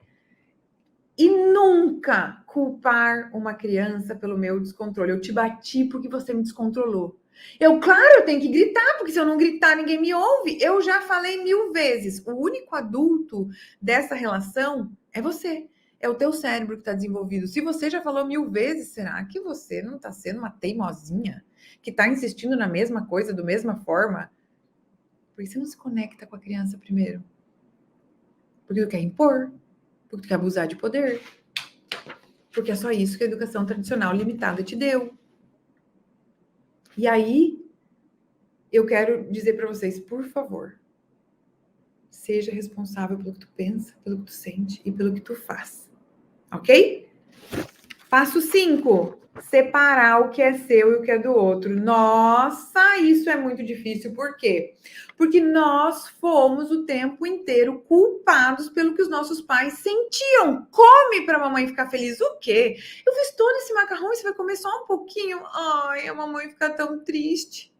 E nunca culpar uma criança pelo meu descontrole. Eu te bati porque você me descontrolou. Claro, eu tenho que gritar, porque se eu não gritar, ninguém me ouve. Eu já falei 1000 vezes. O único adulto dessa relação é você. É o teu cérebro que está desenvolvido. Se você já falou 1000 vezes, será que você não está sendo uma teimosinha? Que está insistindo na mesma coisa, da mesma forma? Por que você não se conecta com a criança primeiro? Porque tu quer impor. Porque tu quer abusar de poder. Porque é só isso que a educação tradicional limitada te deu. E aí, eu quero dizer para vocês, por favor, seja responsável pelo que tu pensa, pelo que tu sente e pelo que tu faz. Ok? Passo 5, separar o que é seu e o que é do outro. Nossa, isso é muito difícil. Por quê? Porque nós fomos o tempo inteiro culpados pelo que os nossos pais sentiam. Come para a mamãe ficar feliz. O quê? Eu fiz todo esse macarrão e você vai comer só um pouquinho? Ai, a mamãe fica tão triste.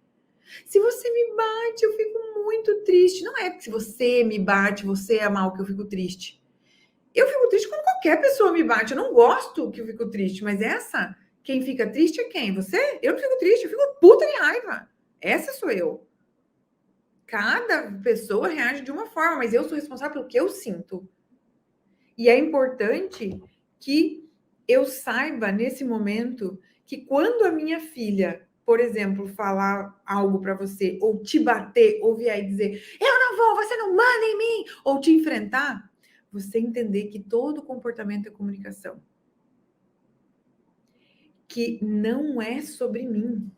Se você me bate, eu fico muito triste. Não é porque se você me bate, você é mal que eu fico triste. Eu fico triste quando qualquer pessoa me bate. Eu não gosto que eu fico triste, mas quem fica triste é quem? Você? Eu não fico triste, eu fico puta de raiva. Essa sou eu. Cada pessoa reage de uma forma, mas eu sou responsável pelo que eu sinto. E é importante que eu saiba nesse momento que quando a minha filha, por exemplo, falar algo para você, ou te bater, ou vier e dizer, eu não vou, você não manda em mim, ou te enfrentar, você entender que todo comportamento é comunicação. Que não é sobre mim.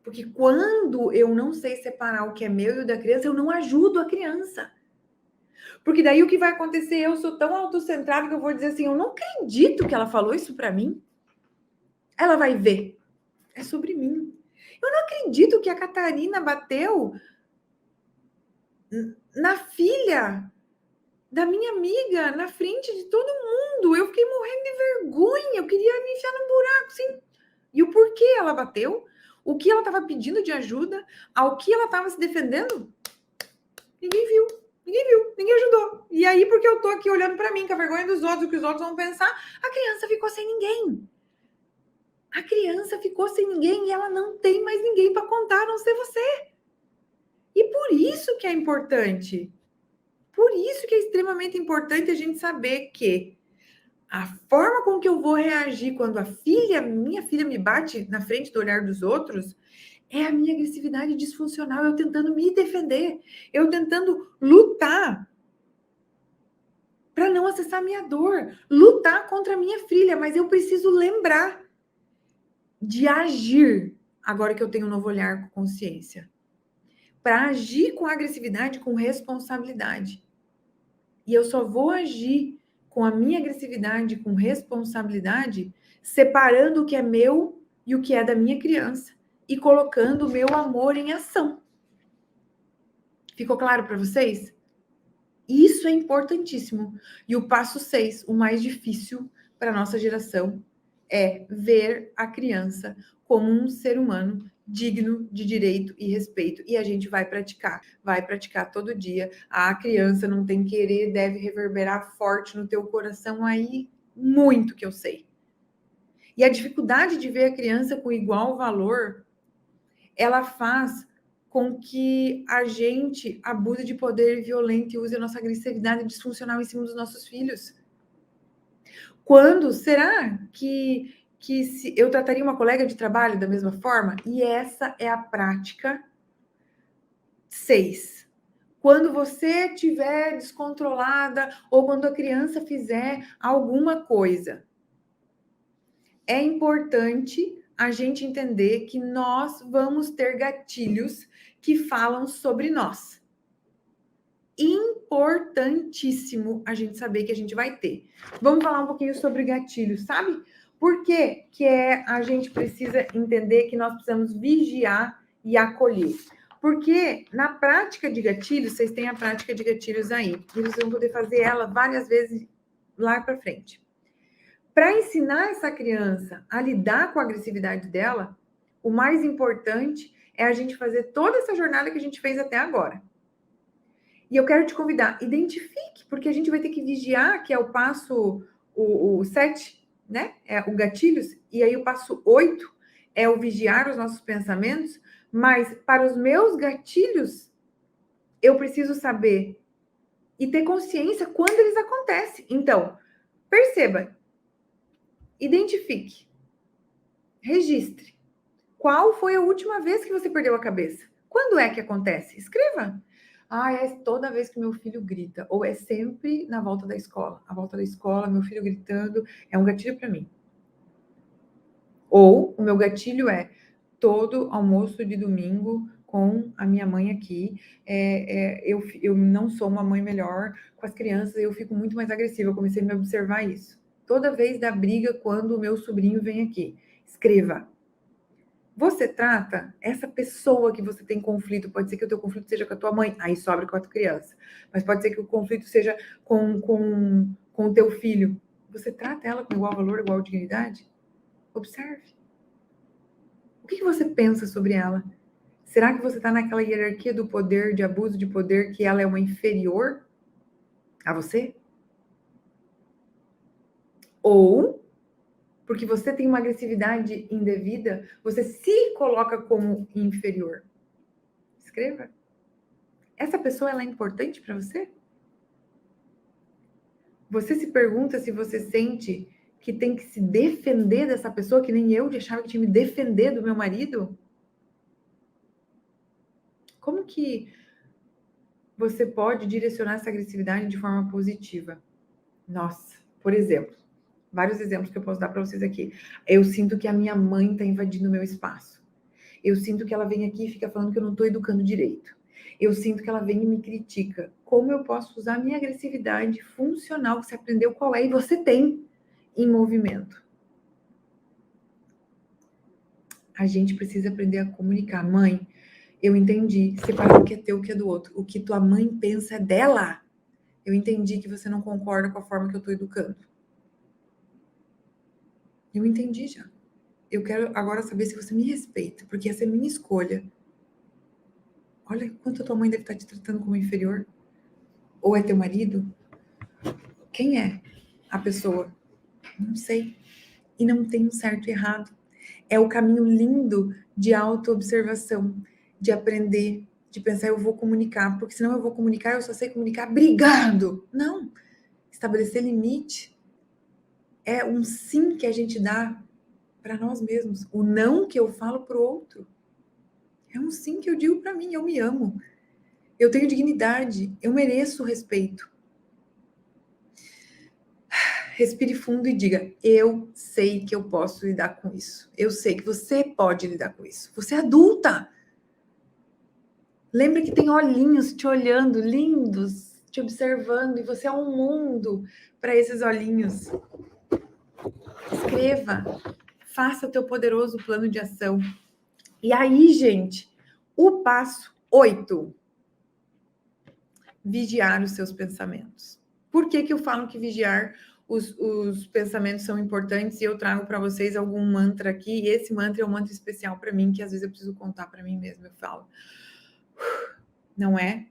Porque quando eu não sei separar o que é meu e o da criança, eu não ajudo a criança. Porque daí o que vai acontecer? Eu sou tão autocentrada que eu vou dizer assim: eu não acredito que ela falou isso para mim. Ela vai ver. É sobre mim. Eu não acredito que a Catarina bateu na filha da minha amiga, na frente de todo mundo. Eu fiquei morrendo de vergonha. Eu queria me enfiar num buraco, assim. E o porquê ela bateu? O que ela estava pedindo de ajuda? Ao que ela estava se defendendo? Ninguém viu. Ninguém viu, ninguém ajudou. E aí, porque eu tô aqui olhando para mim, com a vergonha dos outros, o que os outros vão pensar, a criança ficou sem ninguém. A criança ficou sem ninguém e ela não tem mais ninguém para contar, a não ser você. E por isso que é importante. Por isso que é extremamente importante a gente saber que a forma com que eu vou reagir quando minha filha me bate na frente do olhar dos outros, é a minha agressividade disfuncional, eu tentando me defender, eu tentando lutar para não acessar minha dor, lutar contra a minha filha, mas eu preciso lembrar de agir agora que eu tenho um novo olhar com consciência. Para agir com agressividade, com responsabilidade. E eu só vou agir com a minha agressividade, com responsabilidade, separando o que é meu e o que é da minha criança e colocando o meu amor em ação. Ficou claro para vocês? Isso é importantíssimo. E o passo 6, o mais difícil para a nossa geração, é ver a criança como um ser humano digno de direito e respeito. E a gente vai praticar todo dia. A criança não tem querer, deve reverberar forte no teu coração aí, muito que eu sei. E a dificuldade de ver a criança com igual valor, ela faz com que a gente abuse de poder violento e use a nossa agressividade disfuncional em cima dos nossos filhos. Quando será que se eu trataria uma colega de trabalho da mesma forma? E essa é a prática 6. Quando você estiver descontrolada ou quando a criança fizer alguma coisa, é importante a gente entender que nós vamos ter gatilhos que falam sobre nós. Importantíssimo a gente saber que a gente vai ter. Vamos falar um pouquinho sobre gatilhos, sabe? Por que a gente precisa entender que nós precisamos vigiar e acolher? Porque na prática de gatilhos, vocês têm a prática de gatilhos aí, e vocês vão poder fazer ela várias vezes lá para frente. Para ensinar essa criança a lidar com a agressividade dela, o mais importante é a gente fazer toda essa jornada que a gente fez até agora. E eu quero te convidar, identifique, porque a gente vai ter que vigiar, que é o passo, o 7, né? É o gatilhos, e aí o passo 8 é o vigiar os nossos pensamentos, mas para os meus gatilhos, eu preciso saber e ter consciência quando eles acontecem. Então, perceba, identifique, registre. Qual foi a última vez que você perdeu a cabeça? Quando é que acontece? Escreva. Ah, é toda vez que meu filho grita, ou é sempre na volta da escola. A volta da escola, meu filho gritando, é um gatilho para mim. Ou o meu gatilho é todo almoço de domingo com a minha mãe aqui. Eu não sou uma mãe melhor com as crianças, eu fico muito mais agressiva. Eu comecei a me observar isso. toda vez da briga quando o meu sobrinho vem aqui. Escreva. Você trata essa pessoa que você tem conflito, pode ser que o teu conflito seja com a tua mãe, aí sobra com a tua criança, mas pode ser que o conflito seja com o teu filho. Você trata ela com igual valor, igual dignidade? Observe. O que você pensa sobre ela? Será que você está naquela hierarquia do poder, de abuso de poder, que ela é uma inferior a você? Ou, porque você tem uma agressividade indevida, você se coloca como inferior? Escreva. Essa pessoa, ela é importante para você? Você se pergunta se você sente que tem que se defender dessa pessoa, que nem eu achava que tinha que me defender do meu marido? Como que você pode direcionar essa agressividade de forma positiva? Nossa, por exemplo, vários exemplos que eu posso dar para vocês aqui. Eu sinto que a minha mãe está invadindo o meu espaço. Eu sinto que ela vem aqui e fica falando que eu não estou educando direito. Eu sinto que ela vem e me critica. Como eu posso usar a minha agressividade funcional, que você aprendeu qual é e você tem, em movimento? A gente precisa aprender a comunicar. Mãe, eu entendi. Separar o que é teu, o que é do outro. O que tua mãe pensa é dela. Eu entendi que você não concorda com a forma que eu estou educando. Eu entendi já. Eu quero agora saber se você me respeita, porque essa é minha escolha. Olha quanto a tua mãe deve estar te tratando como inferior. Ou é teu marido? Quem é a pessoa? Não sei. E não tem um certo e errado. É o caminho lindo de autoobservação, de aprender, de pensar, eu vou comunicar, porque senão eu vou comunicar, eu só sei comunicar brigando. Não. Estabelecer limite é um sim que a gente dá para nós mesmos. O não que eu falo para o outro é um sim que eu digo para mim. Eu me amo. Eu tenho dignidade. Eu mereço respeito. Respire fundo e diga: eu sei que eu posso lidar com isso. Eu sei que você pode lidar com isso. Você é adulta. Lembra que tem olhinhos te olhando, lindos, te observando, e você é um mundo para esses olhinhos. Escreva. Faça teu poderoso plano de ação. E aí, gente, o passo 8. Vigiar os seus pensamentos. Por que eu falo que vigiar os pensamentos são importantes e eu trago para vocês algum mantra aqui? E esse mantra é um mantra especial para mim, que às vezes eu preciso contar para mim mesma. Eu falo, não é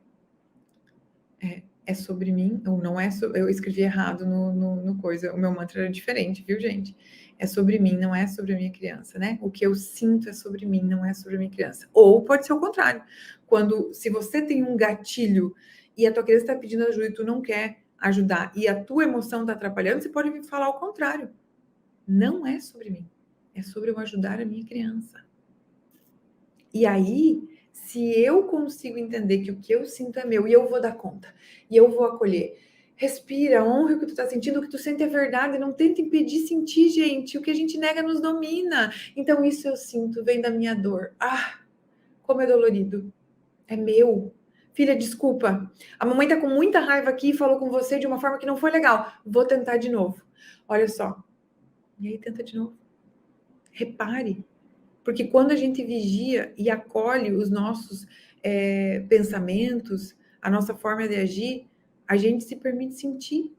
sobre mim, ou não é sobre, eu escrevi errado no coisa, o meu mantra era diferente, viu, gente? É sobre mim, não é sobre a minha criança, né? O que eu sinto é sobre mim, não é sobre a minha criança. Ou pode ser o contrário. Se você tem um gatilho e a tua criança está pedindo ajuda e tu não quer ajudar e a tua emoção está atrapalhando, você pode me falar o contrário. Não é sobre mim, é sobre eu ajudar a minha criança. E aí, se eu consigo entender que o que eu sinto é meu e eu vou dar conta, e eu vou acolher, respira, honra o que tu tá sentindo, o que tu sente é verdade, não tenta impedir sentir, gente, o que a gente nega nos domina. Então isso eu sinto, vem da minha dor. Ah, como é dolorido. É meu. Filha, desculpa. A mamãe tá com muita raiva aqui e falou com você de uma forma que não foi legal. Vou tentar de novo. Olha só. E aí tenta de novo. Repare. Porque quando a gente vigia e acolhe os nossos pensamentos, a nossa forma de agir, a gente se permite sentir.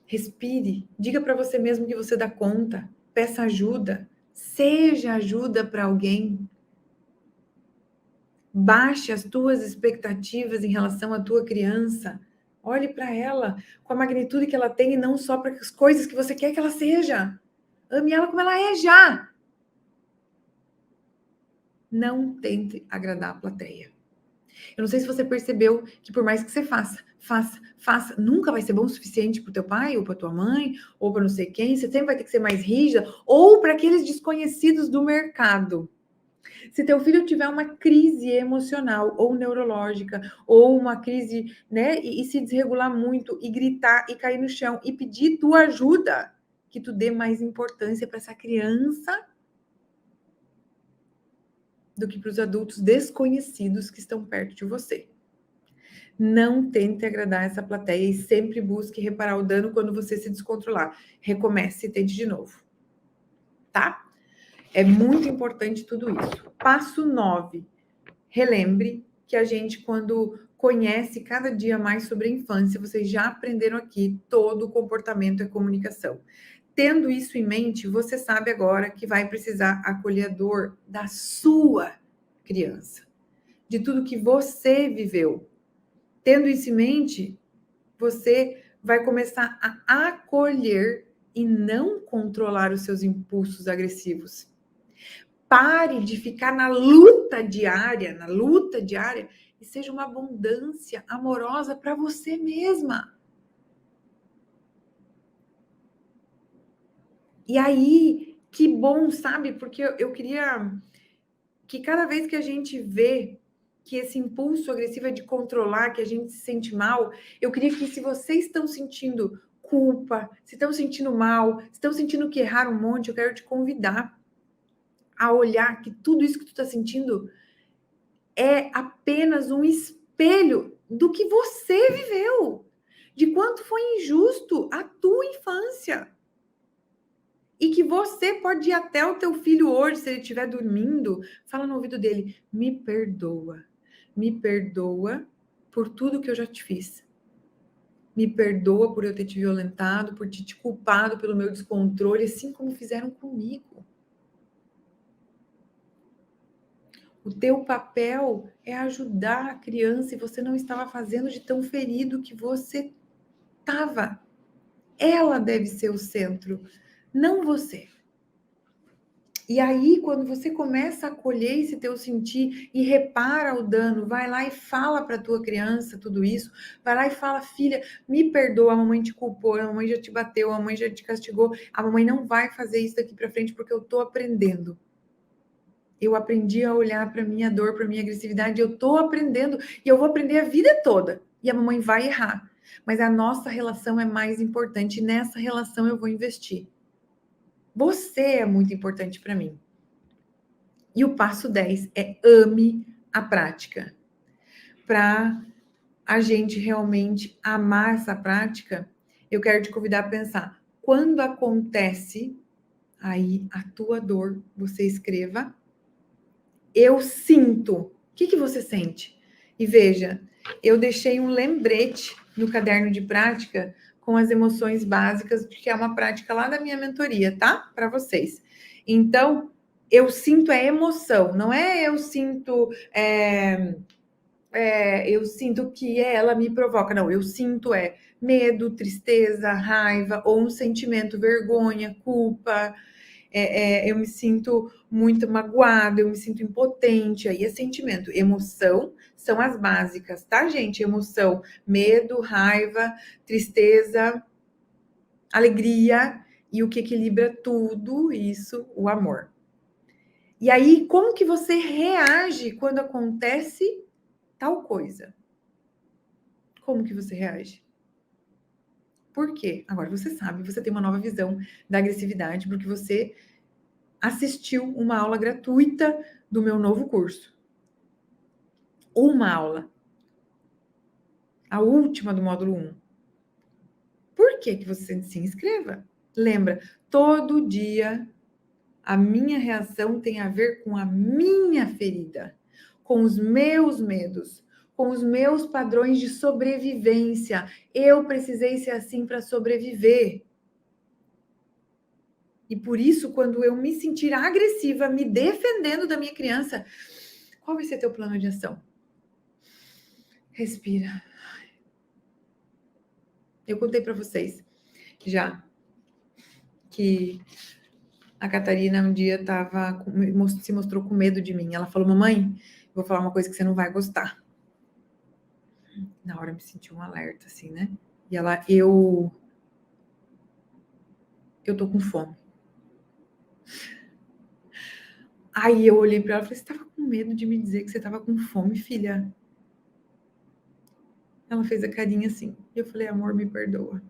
Respire, diga para você mesmo que você dá conta, peça ajuda, seja ajuda para alguém. Baixe as tuas expectativas em relação à tua criança. Olhe para ela com a magnitude que ela tem e não só para as coisas que você quer que ela seja. Ame ela como ela é já. Não tente agradar a plateia. Eu não sei se você percebeu que por mais que você faça, nunca vai ser bom o suficiente para o teu pai, ou para tua mãe, ou para não sei quem, você sempre vai ter que ser mais rígida, ou para aqueles desconhecidos do mercado. Se teu filho tiver uma crise emocional ou neurológica, ou uma crise, né, e se desregular muito, e gritar, e cair no chão, e pedir tua ajuda, que tu dê mais importância para essa criança do que para os adultos desconhecidos que estão perto de você. Não tente agradar essa plateia e sempre busque reparar o dano quando você se descontrolar. Recomece e tente de novo. Tá? É muito importante tudo isso. Passo 9. Relembre que a gente, quando conhece cada dia mais sobre a infância, vocês já aprenderam aqui, todo o comportamento é comunicação. Tendo isso em mente, você sabe agora que vai precisar acolher a dor da sua criança, de tudo que você viveu. Tendo isso em mente, você vai começar a acolher e não controlar os seus impulsos agressivos. Pare de ficar na luta diária, e seja uma abundância amorosa para você mesma. E aí, que bom, sabe? Porque eu queria que cada vez que a gente vê que esse impulso agressivo é de controlar, que a gente se sente mal, eu queria que, se vocês estão sentindo culpa, se estão sentindo mal, se estão sentindo que erraram um monte, eu quero te convidar a olhar que tudo isso que tu está sentindo é apenas um espelho do que você viveu, de quanto foi injusto a tua infância. E que você pode ir até o teu filho hoje, se ele estiver dormindo, fala no ouvido dele: me perdoa por tudo que eu já te fiz. Me perdoa por eu ter te violentado, por ter te culpado pelo meu descontrole, assim como fizeram comigo. O teu papel é ajudar a criança e você não estava fazendo de tão ferido que você estava. Ela deve ser o centro, não você. E aí, quando você começa a acolher esse teu sentir e repara o dano, vai lá e fala para tua criança tudo isso, vai lá e fala: filha, me perdoa, a mamãe te culpou, a mamãe já te bateu, a mamãe já te castigou, a mamãe não vai fazer isso daqui para frente porque eu tô aprendendo. Eu aprendi a olhar para minha dor, para minha agressividade, eu tô aprendendo e eu vou aprender a vida toda. E a mamãe vai errar, mas a nossa relação é mais importante, e nessa relação eu vou investir. Você é muito importante para mim. E o passo 10 é ame a prática. Para a gente realmente amar essa prática, eu quero te convidar a pensar: quando acontece aí a tua dor, você escreva: eu sinto. O que você sente? E veja, eu deixei um lembrete no caderno de prática com as emoções básicas, que é uma prática lá da minha mentoria, tá? Para vocês. Então, eu sinto a emoção, não é eu sinto eu sinto que ela me provoca, não, eu sinto medo, tristeza, raiva, ou um sentimento, vergonha, culpa, eu me sinto muito magoada, eu me sinto impotente, aí é sentimento. Emoção são as básicas, tá, gente? Emoção, medo, raiva, tristeza, alegria, e o que equilibra tudo isso, o amor. E aí, como que você reage quando acontece tal coisa? Como que você reage? Por quê? Agora você sabe, você tem uma nova visão da agressividade, porque você assistiu uma aula gratuita do meu novo curso. Uma aula. A última do módulo 1. Por que você se inscreva? Lembra, todo dia a minha reação tem a ver com a minha ferida, com os meus medos, com os meus padrões de sobrevivência. Eu precisei ser assim para sobreviver. E por isso, quando eu me sentir agressiva, me defendendo da minha criança, qual vai ser teu plano de ação? Respira. Eu contei para vocês já que a Catarina um dia se mostrou com medo de mim. Ela falou: mamãe, vou falar uma coisa que você não vai gostar. Na hora eu me senti um alerta, assim, né? E ela: eu tô com fome. Aí eu olhei para ela e falei: você estava com medo de me dizer que você estava com fome, filha? Ela fez a carinha assim. E eu falei: amor, me perdoa.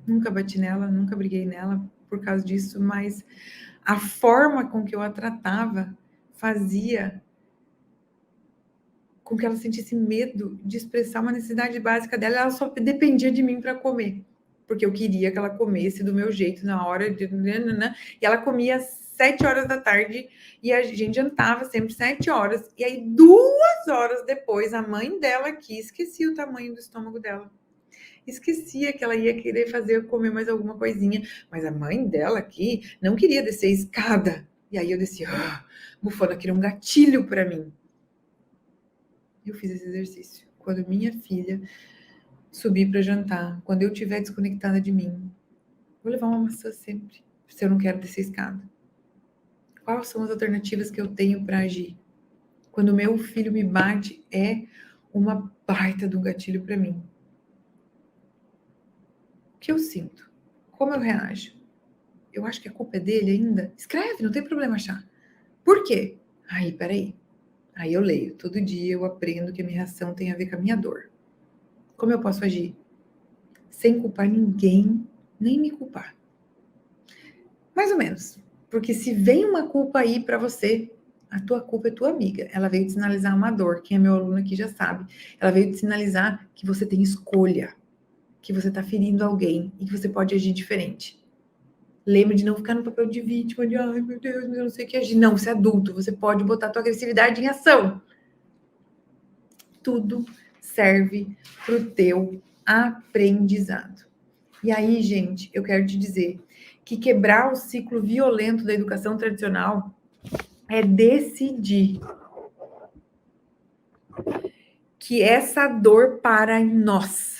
Nunca bati nela, nunca briguei nela por causa disso, mas a forma com que eu a tratava fazia com que ela sentisse medo de expressar uma necessidade básica dela. Ela só dependia de mim para comer, porque eu queria que ela comesse do meu jeito na hora de... E ela comia às 7 horas da tarde e a gente jantava sempre 7 horas. E aí, 2 horas depois, a mãe dela aqui esquecia o tamanho do estômago dela. Esquecia que ela ia querer fazer comer mais alguma coisinha. Mas a mãe dela aqui não queria descer a escada. E aí eu descia, bufando, aquilo um gatilho para mim. Eu fiz esse exercício. Quando minha filha subir para jantar, quando eu estiver desconectada de mim, vou levar uma maçã sempre, se eu não quero descer a escada. Quais são as alternativas que eu tenho para agir? Quando meu filho me bate, é uma baita do gatilho para mim. O que eu sinto? Como eu reajo? Eu acho que a culpa é dele ainda? Escreve, não tem problema achar. Por quê? Aí, peraí. Aí eu leio. Todo dia eu aprendo que a minha reação tem a ver com a minha dor. Como eu posso agir? Sem culpar ninguém, nem me culpar. Mais ou menos. Porque se vem uma culpa aí para você, a tua culpa é tua amiga. Ela veio te sinalizar uma dor. Quem é meu aluno aqui já sabe. Ela veio te sinalizar que você tem escolha, que você está ferindo alguém e que você pode agir diferente. Lembre de não ficar no papel de vítima, de ai meu Deus, mas eu não sei o que agir. Não, você é adulto, você pode botar a tua agressividade em ação. Tudo serve para o teu aprendizado. E aí, gente, eu quero te dizer que quebrar o ciclo violento da educação tradicional é decidir que essa dor para em nós.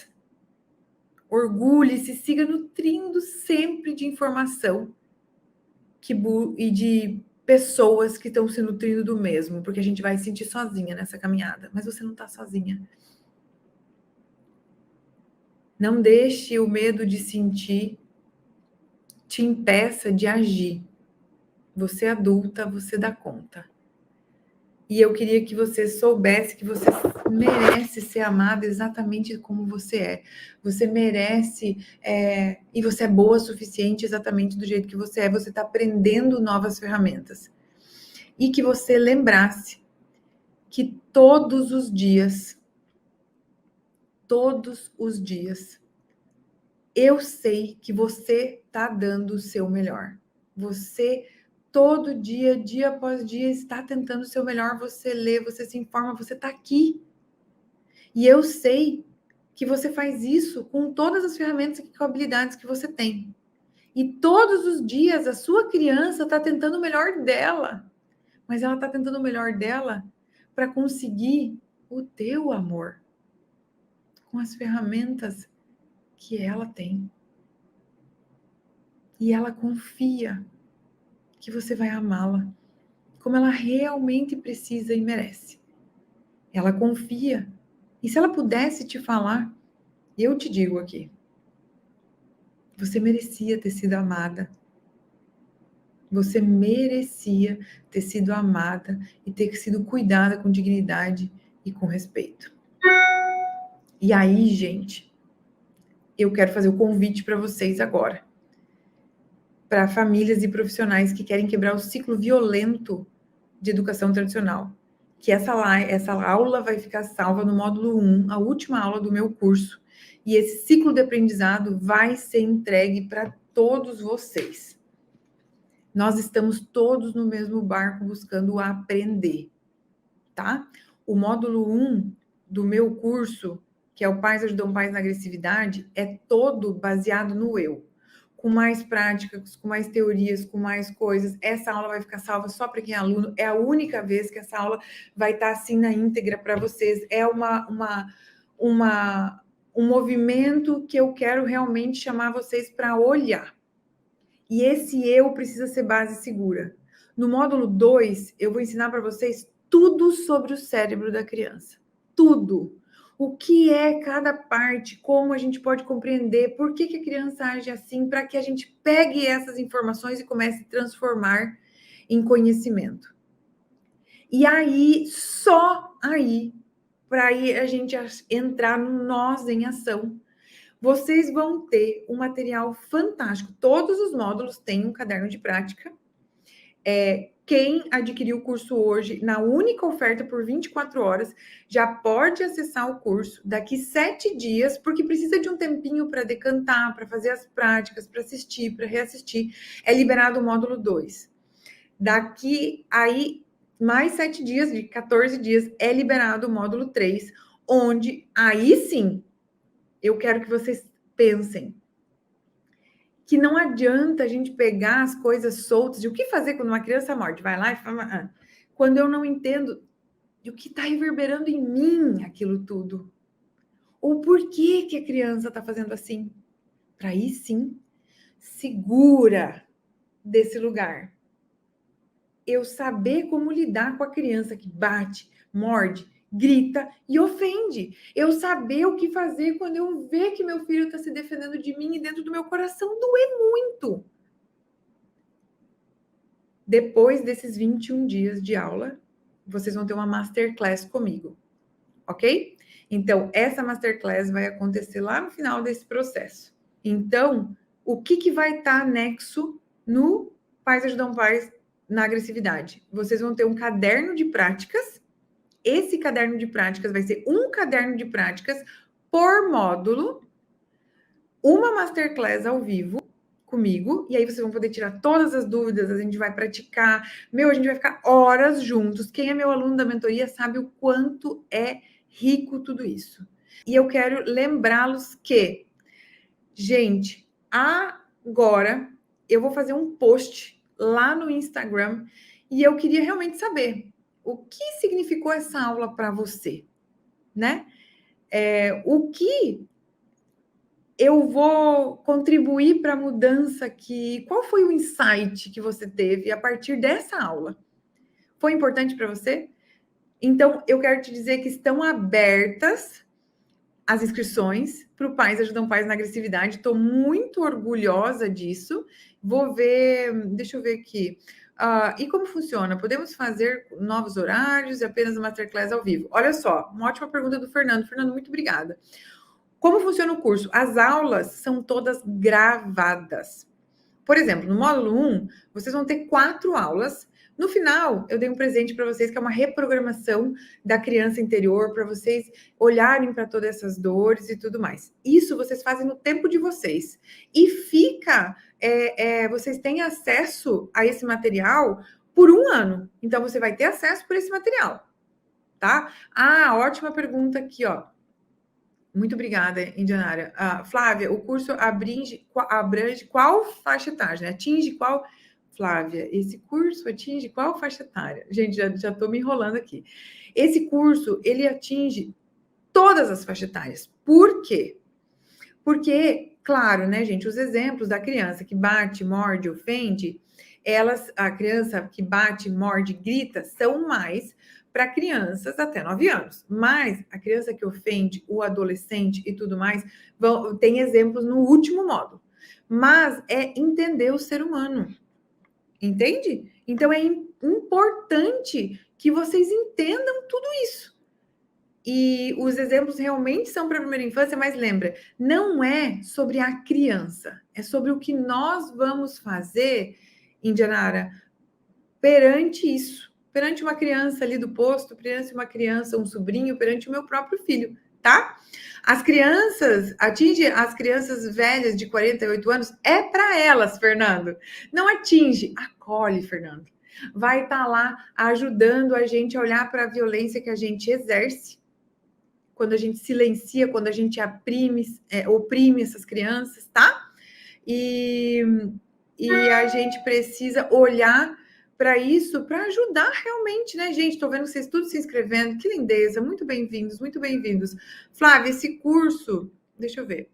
Orgulhe-se, siga nutrindo sempre de informação e de pessoas que estão se nutrindo do mesmo, porque a gente vai se sentir sozinha nessa caminhada, mas você não está sozinha. Não deixe o medo de sentir te impeça de agir. Você é adulta, você dá conta. E eu queria que você soubesse que você merece ser amada exatamente como você é. Você merece, e você é boa o suficiente exatamente do jeito que você é. Você está aprendendo novas ferramentas. E que você lembrasse que todos os dias, eu sei que você está dando o seu melhor. Você, todo dia, dia após dia, está tentando o seu melhor. Você lê, você se informa, você está aqui. E eu sei que você faz isso com todas as ferramentas e habilidades que você tem. E todos os dias a sua criança está tentando o melhor dela. Mas ela está tentando o melhor dela para conseguir o teu amor. Com as ferramentas que ela tem. E ela confia que você vai amá-la como ela realmente precisa e merece. Ela confia. E se ela pudesse te falar, eu te digo aqui, você merecia ter sido amada. Você merecia ter sido amada e ter sido cuidada com dignidade e com respeito. E aí, gente, eu quero fazer o convite para vocês agora. Para famílias e profissionais que querem quebrar o ciclo violento de educação tradicional. Que essa aula vai ficar salva no módulo 1, a última aula do meu curso. E esse ciclo de aprendizado vai ser entregue para todos vocês. Nós estamos todos no mesmo barco buscando aprender, tá? O módulo 1 do meu curso, que é o Pais Ajudam Pais na Agressividade, é todo baseado no eu. Com mais práticas, com mais teorias, com mais coisas. Essa aula vai ficar salva só para quem é aluno. É a única vez que essa aula vai estar assim na íntegra para vocês. É um movimento que eu quero realmente chamar vocês para olhar. E esse eu precisa ser base segura. No módulo 2, eu vou ensinar para vocês tudo sobre o cérebro da criança. Tudo. O que é cada parte, como a gente pode compreender, por que a criança age assim, para que a gente pegue essas informações e comece a transformar em conhecimento. E aí, só aí, para aí a gente entrar no nós em ação. Vocês vão ter um material fantástico. Todos os módulos têm um caderno de prática quem adquiriu o curso hoje, na única oferta por 24 horas, já pode acessar o curso daqui 7 dias, porque precisa de um tempinho para decantar, para fazer as práticas, para assistir, para reassistir. É liberado o módulo 2. Daqui aí, mais 7 dias, de 14 dias, é liberado o módulo 3, onde aí sim, eu quero que vocês pensem que não adianta a gente pegar as coisas soltas de o que fazer quando uma criança morde. Vai lá e fala, quando eu não entendo o que está reverberando em mim aquilo tudo. Ou por que, que a criança está fazendo assim. Para aí sim, segura desse lugar. Eu saber como lidar com a criança que bate, morde, grita e ofende. Eu saber o que fazer quando eu ver que meu filho está se defendendo de mim e dentro do meu coração doer muito. Depois desses 21 dias de aula, vocês vão ter uma masterclass comigo, ok? Então, essa masterclass vai acontecer lá no final desse processo. Então, o que vai estar anexo no Pais Ajudam Pais na agressividade? Vocês vão ter um caderno de práticas. Esse caderno de práticas vai ser um caderno de práticas por módulo, uma masterclass ao vivo comigo, e aí vocês vão poder tirar todas as dúvidas, a gente vai praticar, a gente vai ficar horas juntos. Quem é meu aluno da mentoria sabe o quanto é rico tudo isso. E eu quero lembrá-los que, gente, agora eu vou fazer um post lá no Instagram e eu queria realmente saber o que significou essa aula para você, né? O que eu vou contribuir para a mudança aqui. Qual foi o insight que você teve a partir dessa aula? Foi importante para você? Então, eu quero te dizer que estão abertas as inscrições para o Pais Ajudam Pais na Agressividade. Estou muito orgulhosa disso. Vou ver, deixa eu ver aqui. E como funciona? Podemos fazer novos horários e apenas uma masterclass ao vivo? Olha só, uma ótima pergunta do Fernando. Fernando, muito obrigada. Como funciona o curso? As aulas são todas gravadas. Por exemplo, no módulo 1, vocês vão ter 4 aulas. No final, eu dei um presente para vocês, que é uma reprogramação da criança interior, para vocês olharem para todas essas dores e tudo mais. Isso vocês fazem no tempo de vocês. E fica, vocês têm acesso a esse material por 1 ano. Então, você vai ter acesso por esse material, tá? Ótima pergunta aqui, ó. Muito obrigada, Indianária. Flávia, o curso abrange qual faixa etária? Né? Atinge qual... Flávia, esse curso atinge qual faixa etária? Gente, já estou me enrolando aqui. Esse curso, ele atinge todas as faixas etárias. Por quê? Porque, claro, né, gente, os exemplos da criança que bate, morde, ofende, a criança que bate, morde, grita, são mais para crianças até 9 anos. Mas a criança que ofende, o adolescente e tudo mais, tem exemplos no último módulo. Mas é entender o ser humano. Entende? Então é importante que vocês entendam tudo isso. E os exemplos realmente são para a primeira infância, mas lembra, não é sobre a criança, é sobre o que nós vamos fazer, Indianara, perante isso, perante uma criança ali do posto, perante uma criança, um sobrinho, perante o meu próprio filho, tá? As crianças, atinge as crianças velhas de 48 anos, é para elas, Fernando. Não atinge, acolhe, Fernando. Vai estar lá ajudando a gente a olhar para a violência que a gente exerce, quando a gente silencia, quando a gente oprime essas crianças, tá? E a gente precisa olhar para isso, para ajudar realmente, né, gente? Estou vendo vocês tudo se inscrevendo, que lindeza, muito bem-vindos, muito bem-vindos. Flávia, esse curso, deixa eu ver.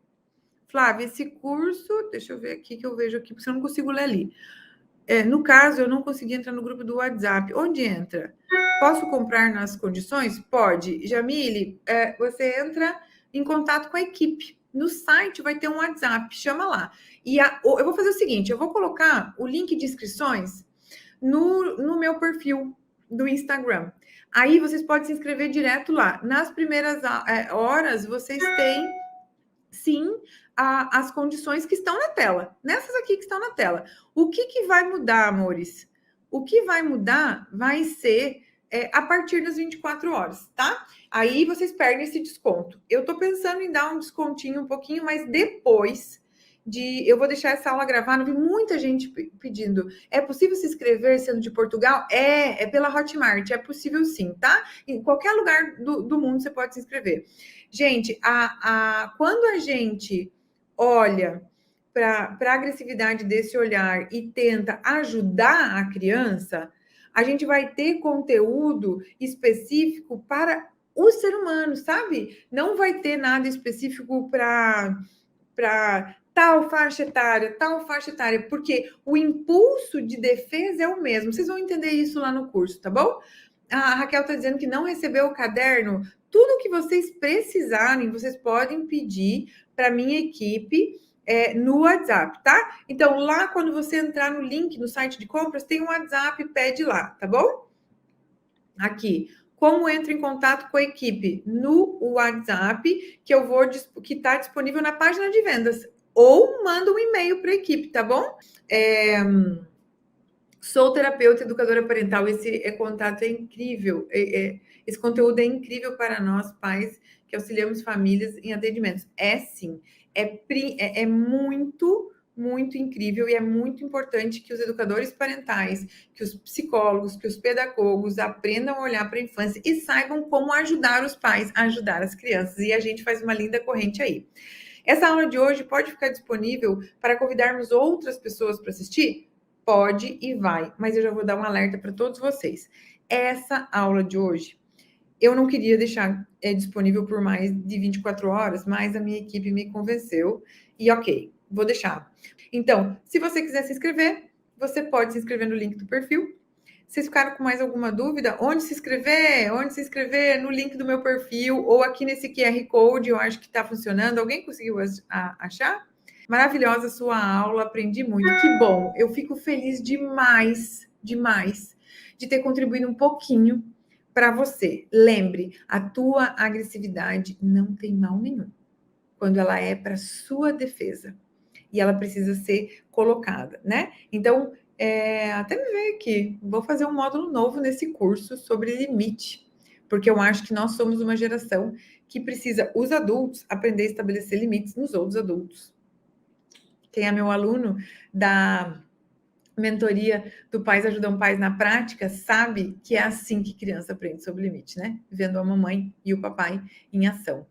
Flávia, esse curso, deixa eu ver aqui, que eu vejo aqui, porque eu não consigo ler ali. No caso, eu não consegui entrar no grupo do WhatsApp. Onde entra? Posso comprar nas condições? Pode. Jamile, você entra em contato com a equipe. No site vai ter um WhatsApp, chama lá. E eu vou fazer o seguinte, eu vou colocar o link de inscrições no meu perfil do Instagram. Aí vocês podem se inscrever direto lá. Nas primeiras horas, vocês têm, sim, as condições que estão na tela. Nessas aqui que estão na tela. O que vai mudar, amores? O que vai mudar vai ser a partir das 24 horas, tá? Aí vocês perdem esse desconto. Eu tô pensando em dar um descontinho um pouquinho, mas depois eu vou deixar essa aula gravada. Vi muita gente pedindo. É possível se inscrever sendo de Portugal? É pela Hotmart, é possível sim, tá? Em qualquer lugar do mundo você pode se inscrever. Gente, quando a gente olha para a agressividade desse olhar e tenta ajudar a criança, a gente vai ter conteúdo específico para o ser humano, sabe? Não vai ter nada específico para tal faixa etária, porque o impulso de defesa é o mesmo. Vocês vão entender isso lá no curso, tá bom? A Raquel está dizendo que não recebeu o caderno. Tudo que vocês precisarem, vocês podem pedir para minha equipe no WhatsApp, tá? Então, lá quando você entrar no link no site de compras, tem um WhatsApp, pede lá, tá bom? Aqui. Como entro em contato com a equipe? No WhatsApp, que está disponível na página de vendas. Ou manda um e-mail para a equipe, tá bom? Sou terapeuta educadora parental. Esse contato é incrível. Esse conteúdo é incrível para nós, pais, que auxiliamos famílias em atendimentos. É sim. É muito, muito incrível e é muito importante que os educadores parentais, que os psicólogos, que os pedagogos aprendam a olhar para a infância e saibam como ajudar os pais a ajudar as crianças. E a gente faz uma linda corrente aí. Essa aula de hoje pode ficar disponível para convidarmos outras pessoas para assistir? Pode e vai, mas eu já vou dar um alerta para todos vocês. Essa aula de hoje, eu não queria deixar disponível por mais de 24 horas, mas a minha equipe me convenceu e ok, vou deixar. Então, se você quiser se inscrever, você pode se inscrever no link do perfil. Vocês ficaram com mais alguma dúvida? Onde se inscrever? Onde se inscrever? No link do meu perfil ou aqui nesse QR Code, eu acho que está funcionando. Alguém conseguiu achar? Maravilhosa sua aula, aprendi muito. Que bom, eu fico feliz demais, demais, de ter contribuído um pouquinho para você. Lembre, a tua agressividade não tem mal nenhum quando ela é para sua defesa e ela precisa ser colocada, né? Então, até me ver aqui, vou fazer um módulo novo nesse curso sobre limite, porque eu acho que nós somos uma geração que precisa, os adultos, aprender a estabelecer limites nos outros adultos. Quem é meu aluno da mentoria do Pais Ajudam Pais na Prática sabe que é assim que criança aprende sobre limite, né? Vendo a mamãe e o papai em ação.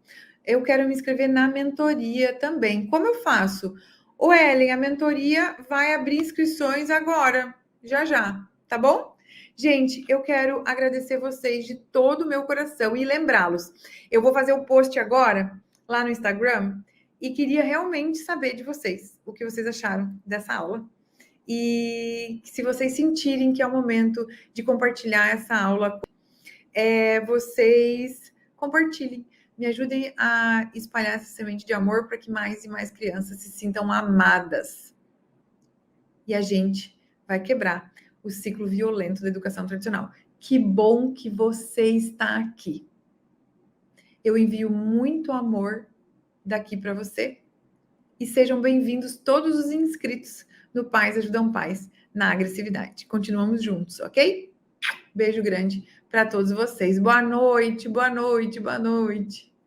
Eu quero me inscrever na mentoria também. Como eu faço? Ô, Ellen, a mentoria vai abrir inscrições agora, já, tá bom? Gente, eu quero agradecer vocês de todo o meu coração e lembrá-los. Eu vou fazer o post agora lá no Instagram e queria realmente saber de vocês, o que vocês acharam dessa aula. E se vocês sentirem que é o momento de compartilhar essa aula, vocês compartilhem. Me ajudem a espalhar essa semente de amor para que mais e mais crianças se sintam amadas. E a gente vai quebrar o ciclo violento da educação tradicional. Que bom que você está aqui. Eu envio muito amor daqui para você. E sejam bem-vindos todos os inscritos no Pais Ajudam Pais na agressividade. Continuamos juntos, ok? Beijo grande para todos vocês. Boa noite, boa noite, boa noite.